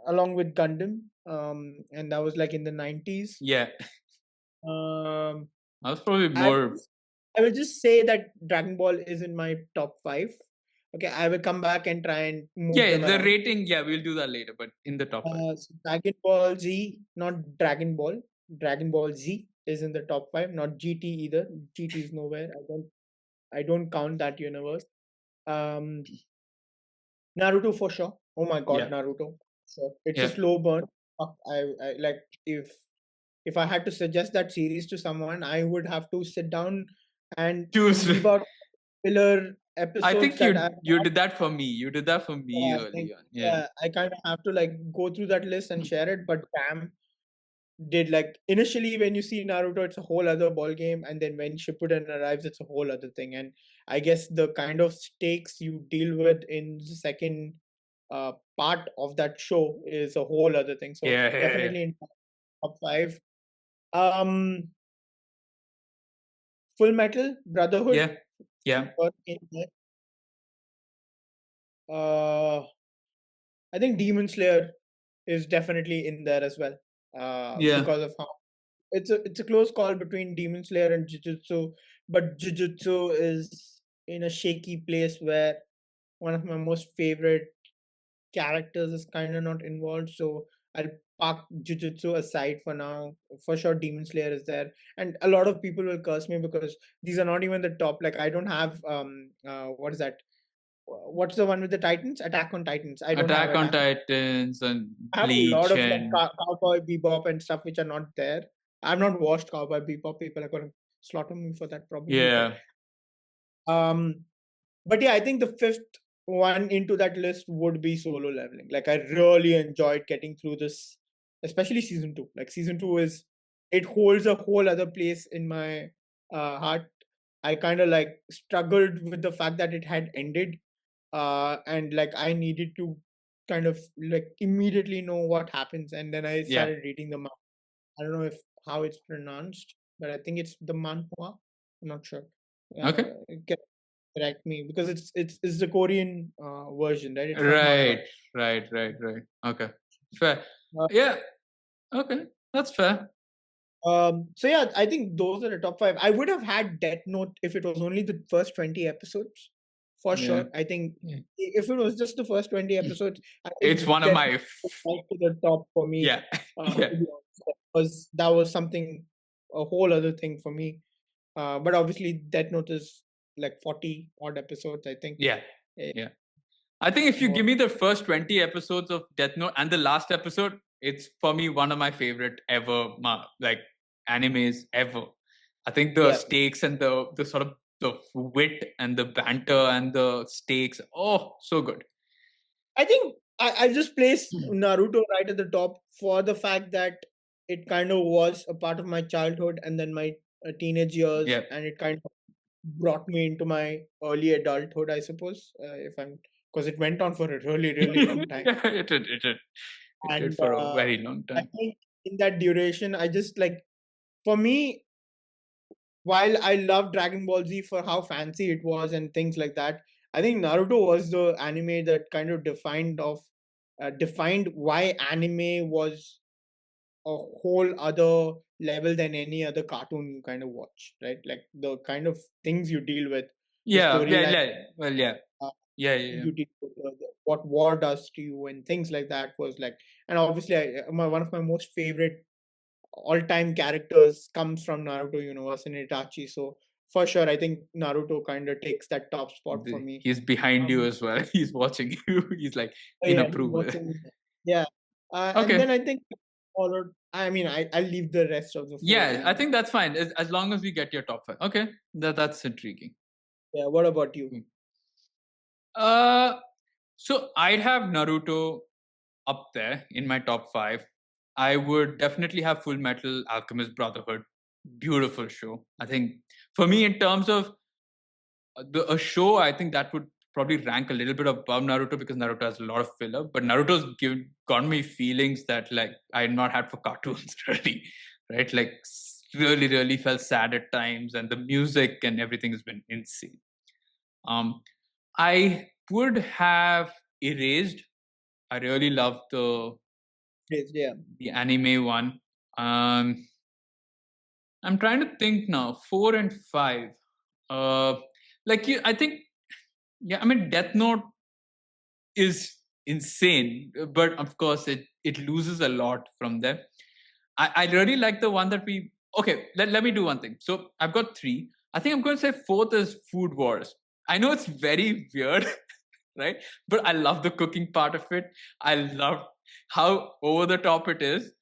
[SPEAKER 2] along with Gundam, and that was like in the 90s.
[SPEAKER 1] Yeah.
[SPEAKER 2] Um,
[SPEAKER 1] I was probably
[SPEAKER 2] I will
[SPEAKER 1] more.
[SPEAKER 2] just, I will just say that Dragon Ball is in my top five. Okay, I will come back and try and move
[SPEAKER 1] Yeah,
[SPEAKER 2] them
[SPEAKER 1] the
[SPEAKER 2] around.
[SPEAKER 1] rating, yeah, we'll do that later, but in the top 5.
[SPEAKER 2] So Dragon Ball Z, not Dragon Ball. Dragon Ball Z is in the top five, not GT either. GT is nowhere. I don't count that universe. Um, Naruto for sure. Oh my god,
[SPEAKER 1] Yeah.
[SPEAKER 2] Naruto. Sure. It's a
[SPEAKER 1] Yeah.
[SPEAKER 2] slow burn. I like if I had to suggest that series to someone, I would have to sit down and
[SPEAKER 1] Choose.
[SPEAKER 2] leave out filler
[SPEAKER 1] I
[SPEAKER 2] episodes
[SPEAKER 1] think
[SPEAKER 2] that I've
[SPEAKER 1] you
[SPEAKER 2] watched.
[SPEAKER 1] did that for me. You did that for me
[SPEAKER 2] I
[SPEAKER 1] early
[SPEAKER 2] think,
[SPEAKER 1] on. Yeah.
[SPEAKER 2] yeah, I kind of have to like go through that list and share it. But damn, did like initially when you see Naruto, it's a whole other ball game, and then when Shippuden arrives, it's a whole other thing. And I guess the kind of stakes you deal with in the second part of that show is a whole other thing. So
[SPEAKER 1] Yeah. Yeah. Yeah.
[SPEAKER 2] definitely in top five. Um, Full Metal Brotherhood.
[SPEAKER 1] Yeah. Yeah.
[SPEAKER 2] In there. Uh, I think Demon Slayer is definitely in there as well.
[SPEAKER 1] Yeah.
[SPEAKER 2] Because of how it's a close call between Demon Slayer and Jujutsu, but Jujutsu is in a shaky place where one of my most favorite characters is kind of not involved. So I'll park Jujutsu aside for now. For sure, Demon Slayer is there, and a lot of people will curse me because these are not even the top. Like I don't have what is that? What's the one with the Titans? Attack on Titans. I don't have
[SPEAKER 1] Attack on
[SPEAKER 2] Attack on.
[SPEAKER 1] Titans and
[SPEAKER 2] I have a lot
[SPEAKER 1] Bleach
[SPEAKER 2] of like
[SPEAKER 1] and
[SPEAKER 2] Cowboy Bebop and stuff which are not there. I've not watched Cowboy Bebop. People are going to slaughter me for that probably, but
[SPEAKER 1] yeah.
[SPEAKER 2] um, but yeah, I think the fifth one into that list would be Solo Leveling. Like I really enjoyed getting through this, especially season two. Like season two is it holds a whole other place in my heart. I kind of like struggled with the fact that it had ended, and like I needed to kind of like immediately know what happens, and then I
[SPEAKER 1] Yeah.
[SPEAKER 2] started reading the manga. I don't know if how it's pronounced, but I think it's the manhwa. I'm not sure.
[SPEAKER 1] Okay.
[SPEAKER 2] Can correct me because it's the Korean version, right? It's not manga.
[SPEAKER 1] Right. Right. Right. Right. Okay. Fair.
[SPEAKER 2] Uh,
[SPEAKER 1] Yeah. Okay. That's fair.
[SPEAKER 2] so yeah, I think those are the top five. I would have had Death Note if it was only the first 20 episodes, for
[SPEAKER 1] Yeah.
[SPEAKER 2] sure. I think
[SPEAKER 1] Yeah.
[SPEAKER 2] if it was just the first 20 episodes, I think
[SPEAKER 1] It's one of
[SPEAKER 2] Death
[SPEAKER 1] my.
[SPEAKER 2] Note would rise to the top for me.
[SPEAKER 1] Yeah. Yeah.
[SPEAKER 2] To be honest, because that was something a whole other thing for me. But obviously, Death Note is like 40 odd episodes. I think.
[SPEAKER 1] Yeah.
[SPEAKER 2] Eh,
[SPEAKER 1] Yeah. I think if you
[SPEAKER 2] more.
[SPEAKER 1] give me the first 20 episodes of Death Note and the last episode, it's for me one of my favorite ever, like animes ever. I think the
[SPEAKER 2] Yeah,
[SPEAKER 1] stakes and the sort of the wit and the banter and the stakes, oh, so good.
[SPEAKER 2] I think I just place Naruto right at the top for the fact that it kind of was a part of my childhood and then my teenage years,
[SPEAKER 1] Yeah.
[SPEAKER 2] and it kind of brought me into my early adulthood, I suppose. If I'm because it went on for a really really long time,
[SPEAKER 1] Yeah, it did. It did. It did
[SPEAKER 2] and
[SPEAKER 1] for a very long
[SPEAKER 2] I
[SPEAKER 1] time.
[SPEAKER 2] think in that duration, I just like for me, while I love Dragon Ball Z for how fancy it was and things like that, I think Naruto was the anime that kind of defined why anime was a whole other level than any other cartoon you kind of watch, right? Like the kind of things you deal with, the
[SPEAKER 1] Yeah, yeah,
[SPEAKER 2] storyline
[SPEAKER 1] yeah. Well, yeah,
[SPEAKER 2] uh,
[SPEAKER 1] yeah, yeah,
[SPEAKER 2] you deal with, what war does to you, and things like that was like, and obviously, one of my most favorite all-time characters comes from Naruto universe and Itachi. So for sure, I think Naruto kind of takes that top spot for me.
[SPEAKER 1] He's behind you
[SPEAKER 2] Um,
[SPEAKER 1] as well. He's watching you. He's like
[SPEAKER 2] oh
[SPEAKER 1] in
[SPEAKER 2] yeah, he's
[SPEAKER 1] approval.
[SPEAKER 2] watching. Yeah, and then
[SPEAKER 1] Okay.
[SPEAKER 2] I think followed. I mean, I'll leave the rest of the four to
[SPEAKER 1] Yeah, I
[SPEAKER 2] you.
[SPEAKER 1] think that's fine as long as we get your top five. Okay, that's intriguing.
[SPEAKER 2] Yeah. What about you?
[SPEAKER 1] Hmm. Uh, so I'd have Naruto up there in my top five. I would definitely have Full Metal Alchemist Brotherhood. Beautiful show. I think for me, in terms of a show, I think that would probably rank a little bit above Naruto because Naruto has a lot of filler. But Naruto's got me feelings that like I had not had for cartoons really, right? Like really, really felt sad at times, and the music and everything has been insane. Um, I would have Erased. I really love
[SPEAKER 2] Yes, yeah.
[SPEAKER 1] the anime one. Um, I'm trying to think now. 4 and 5. Uh, like you, I think. Yeah, I mean, Death Note is insane, but of course, it loses a lot from there. I really like the one that we. Okay, let me do one thing. So I've got three. I think I'm going to say fourth is Food Wars. I know it's very weird, right? But I love the cooking part of it. I love how over the top it is,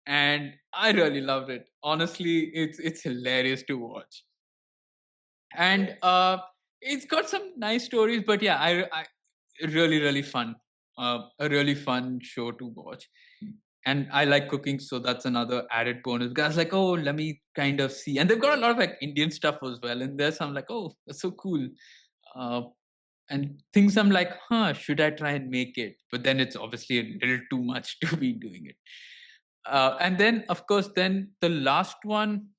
[SPEAKER 1] and I really loved it. Honestly, it's hilarious to watch, and it's got some nice stories. But yeah, I really really fun, a really fun show to watch. And I like cooking, so that's another added bonus. Because I was like, oh, let me kind of see, and they've got a lot of like Indian stuff as well in there. So I'm like, oh, that's so cool. Uh, and things I'm like, huh, should I try and make it? But then it's obviously a little too much to be doing it. And then, of course, then the last one.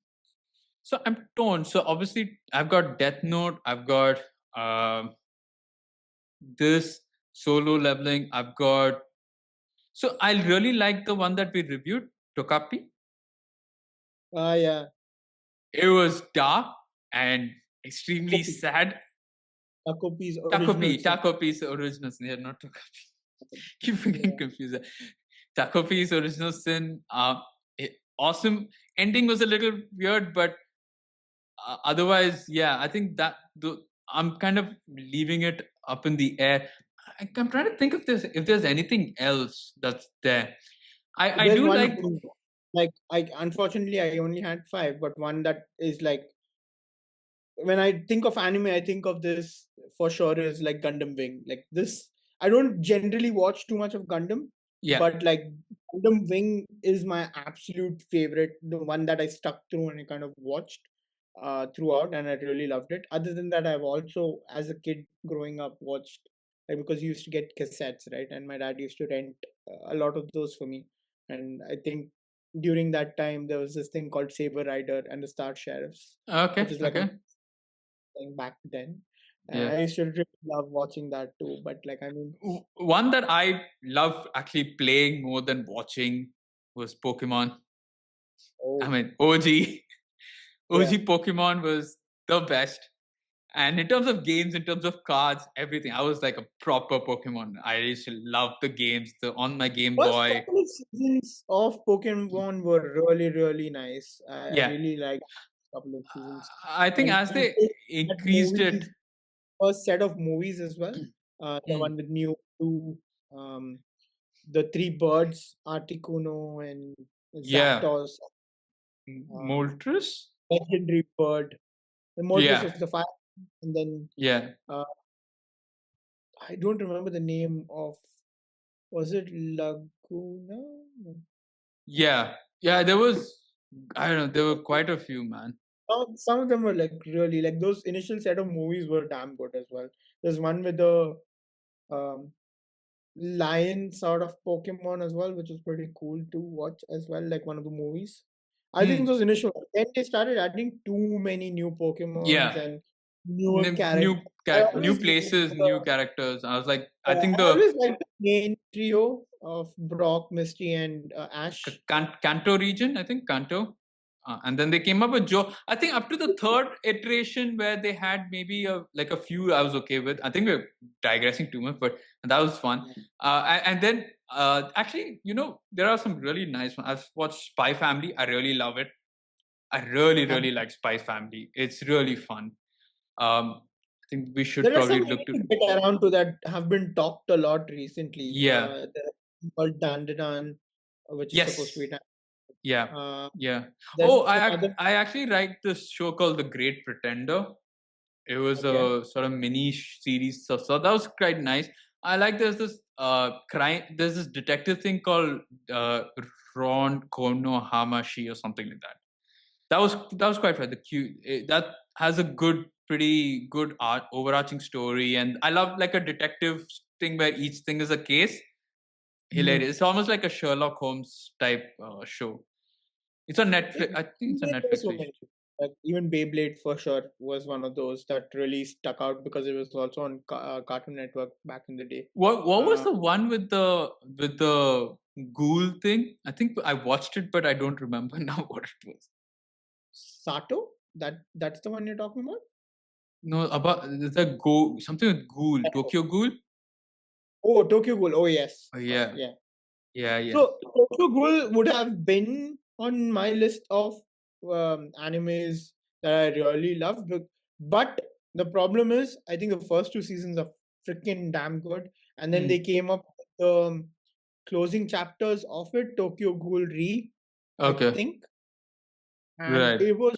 [SPEAKER 1] So I'm torn. So obviously, I've got Death Note. I've got this solo leveling. I've got. So I really like the one that we reviewed, Tokapi.
[SPEAKER 2] Yeah.
[SPEAKER 1] It was dark and extremely
[SPEAKER 2] Copy.
[SPEAKER 1] sad.
[SPEAKER 2] Copy's original
[SPEAKER 1] Takopi,
[SPEAKER 2] sin.
[SPEAKER 1] Takopi's original sin. Yeah, not Tokapi. Keep getting
[SPEAKER 2] Yeah.
[SPEAKER 1] confused. Takopi's original sin. Awesome. Ending was a little weird, but otherwise, yeah, I think that I'm kind of leaving it up in the air. I'm trying to think if there's anything else that's there. I
[SPEAKER 2] There's
[SPEAKER 1] do
[SPEAKER 2] one
[SPEAKER 1] like.
[SPEAKER 2] thing, like I unfortunately I only had five, but one that is like, when I think of anime, I think of this for sure is like Gundam Wing. Like this, I don't generally watch too much of Gundam,
[SPEAKER 1] Yeah.
[SPEAKER 2] but like Gundam Wing is my absolute favorite, the one that I stuck through and I kind of watched throughout, and I really loved it. Other than that, I've also, as a kid growing up, watched, like, because you used to get cassettes, right? And my dad used to rent a lot of those for me. And I think during that time there was this thing called Saber Rider and the Star Sheriffs, which
[SPEAKER 1] Okay.
[SPEAKER 2] is like
[SPEAKER 1] Okay.
[SPEAKER 2] thing back then.
[SPEAKER 1] Yeah.
[SPEAKER 2] I used to really love watching that too. But like, I mean,
[SPEAKER 1] One that I love actually playing more than watching was Pokemon. I
[SPEAKER 2] oh
[SPEAKER 1] mean, OG.
[SPEAKER 2] yeah,
[SPEAKER 1] OG Pokemon was the best. And in terms of games, in terms of cards, everything, I was like a proper Pokemon. I used to love the games, the on my Game
[SPEAKER 2] first
[SPEAKER 1] Boy.
[SPEAKER 2] couple of seasons of Pokemon were really nice. I
[SPEAKER 1] Yeah,
[SPEAKER 2] really liked couple of seasons,
[SPEAKER 1] I think
[SPEAKER 2] and
[SPEAKER 1] as they
[SPEAKER 2] that
[SPEAKER 1] increased it.
[SPEAKER 2] movies, first set of movies as well. The
[SPEAKER 1] Hmm,
[SPEAKER 2] one with Mewtwo, the three birds, Articuno and
[SPEAKER 1] yeah,
[SPEAKER 2] Zapdos, um,
[SPEAKER 1] Moltres.
[SPEAKER 2] legendary bird. The Moltres
[SPEAKER 1] Yeah,
[SPEAKER 2] was the fire, and then
[SPEAKER 1] yeah,
[SPEAKER 2] uh, I don't remember the name of. Was it Laguna? No.
[SPEAKER 1] yeah, yeah. There was, I don't know, there were quite a few, man.
[SPEAKER 2] Some of them were like really, like those initial set of movies were damn good as well. There's one with the um, lion sort of Pokemon as well, which was pretty cool to watch as well, like one of the movies. I think
[SPEAKER 1] Hmm,
[SPEAKER 2] those initial, then they started adding too many new Pokemons,
[SPEAKER 1] yeah,
[SPEAKER 2] and newer character.
[SPEAKER 1] New places, new characters. I was like, I think
[SPEAKER 2] I
[SPEAKER 1] the
[SPEAKER 2] always like the main trio of Brock, Misty, and Ash.
[SPEAKER 1] Kanto region, I think Kanto. And then they came up with Joe. I think up to the third iteration where they had maybe a few I was okay with. I think we're digressing too much, but that was fun. And then actually, there are some really nice ones. I've watched Spy Family. I really love it. I really,
[SPEAKER 2] Have-
[SPEAKER 1] really like Spy Family. It's really fun. I think we should
[SPEAKER 2] There are
[SPEAKER 1] probably
[SPEAKER 2] some we
[SPEAKER 1] look
[SPEAKER 2] need
[SPEAKER 1] to.
[SPEAKER 2] to get around to that have been talked a lot recently.
[SPEAKER 1] Yeah.
[SPEAKER 2] There's one called Dandadan, which is supposed to
[SPEAKER 1] Yes.
[SPEAKER 2] be.
[SPEAKER 1] Yeah.
[SPEAKER 2] Uh,
[SPEAKER 1] Yeah.
[SPEAKER 2] there's
[SPEAKER 1] Oh,
[SPEAKER 2] another.
[SPEAKER 1] I actually liked this show called The Great Pretender. It was
[SPEAKER 2] Okay.
[SPEAKER 1] a sort of mini series, so that was quite nice. I like there's this detective thing called Ron Kono Hamashi or something like that. That was quite fun. That has a pretty good art overarching story, and I love like a detective thing where each thing is a case.
[SPEAKER 2] Mhm.
[SPEAKER 1] Hilarious. It's almost like a Sherlock Holmes type show. It's on
[SPEAKER 2] Yeah,
[SPEAKER 1] Netflix. I think it's on
[SPEAKER 2] there were
[SPEAKER 1] Netflix.
[SPEAKER 2] so many. Like even Beyblade for sure was one of those that really stuck out because it was also on Cartoon Network back in the day.
[SPEAKER 1] What was
[SPEAKER 2] Uh,
[SPEAKER 1] the one with the ghoul thing? I think I watched it, but I don't remember now what it was.
[SPEAKER 2] Sato, that's the one you're talking about.
[SPEAKER 1] No, about the ghoul, something with ghoul, Tokyo Ghoul.
[SPEAKER 2] Oh, Tokyo Ghoul. Oh yes,
[SPEAKER 1] Oh,
[SPEAKER 2] of course.
[SPEAKER 1] yeah,
[SPEAKER 2] Yeah.
[SPEAKER 1] yeah, yeah.
[SPEAKER 2] So Tokyo Ghoul would have been on my list of animes that I really love, but the problem is, I think the first two seasons are freaking damn good, and then
[SPEAKER 1] Hmm.
[SPEAKER 2] they came up with the closing chapters of it, Tokyo Ghoul Re, I
[SPEAKER 1] Okay,
[SPEAKER 2] think, and
[SPEAKER 1] right.
[SPEAKER 2] it was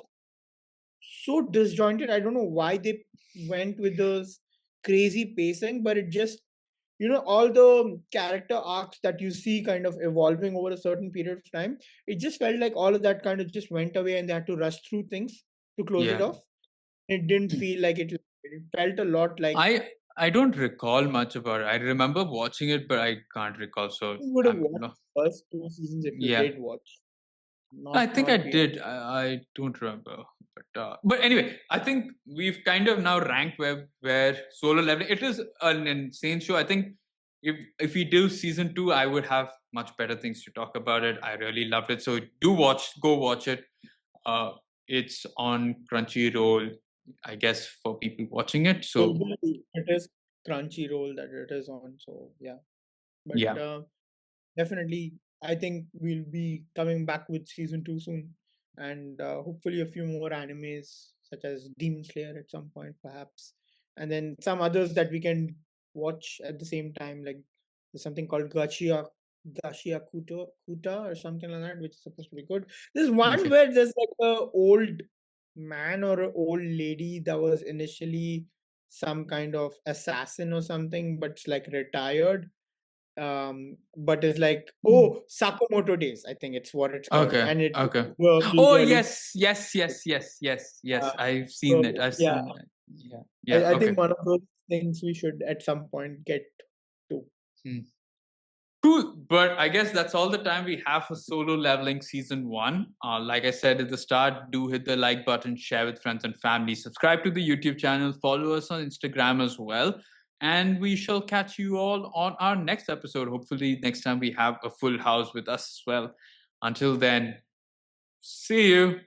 [SPEAKER 2] so disjointed. I don't know why they went with this crazy pacing, but it just all the character arcs that you see kind of evolving over a certain period of time, it just felt like all of that kind of just went away and they had to rush through things to close it
[SPEAKER 1] Yeah,
[SPEAKER 2] off. It didn't feel like it felt a lot like
[SPEAKER 1] I don't recall much about it. I remember watching it, but I can't recall. So
[SPEAKER 2] you would have
[SPEAKER 1] I'm
[SPEAKER 2] watched
[SPEAKER 1] no.
[SPEAKER 2] the first two seasons if you
[SPEAKER 1] Yeah,
[SPEAKER 2] did watch,
[SPEAKER 1] I
[SPEAKER 2] not
[SPEAKER 1] think I
[SPEAKER 2] not beyond.
[SPEAKER 1] did. I don't remember, but anyway, I think we've kind of now ranked where Solo Leveling. It is an insane show. I think if we do season 2, I would have much better things to talk about it. I really loved it. So go watch it. Uh, it's on Crunchyroll, I guess, for people watching it. So
[SPEAKER 2] It is Crunchyroll that it is on, so yeah. But
[SPEAKER 1] yeah,
[SPEAKER 2] definitely, I think we'll be coming back with season two soon, and hopefully a few more animes such as Demon Slayer at some point, perhaps, and then some others that we can watch at the same time. Like there's something called Gashia Kuta or something like that, which is supposed to be good. There's one
[SPEAKER 1] okay,
[SPEAKER 2] where there's like a old man or a old lady that was initially some kind of assassin or something, but it's like retired, but it's like Sakamoto Days, I think it's what it's called,
[SPEAKER 1] okay,
[SPEAKER 2] and it
[SPEAKER 1] okay. Oh
[SPEAKER 2] really
[SPEAKER 1] yes. I've seen it.
[SPEAKER 2] so
[SPEAKER 1] I've
[SPEAKER 2] yeah,
[SPEAKER 1] seen that. Yeah, yeah.
[SPEAKER 2] I
[SPEAKER 1] Okay.
[SPEAKER 2] think one of those things we should at some point get to.
[SPEAKER 1] Hmm. Cool, but I guess that's all the time we have for Solo Leveling Season 1. Like I said at the start, do hit the like button, share with friends and family, subscribe to the YouTube channel, follow us on Instagram as well, and we shall catch you all on our next episode. Hopefully, next time we have a full house with us as well. Until then, see you.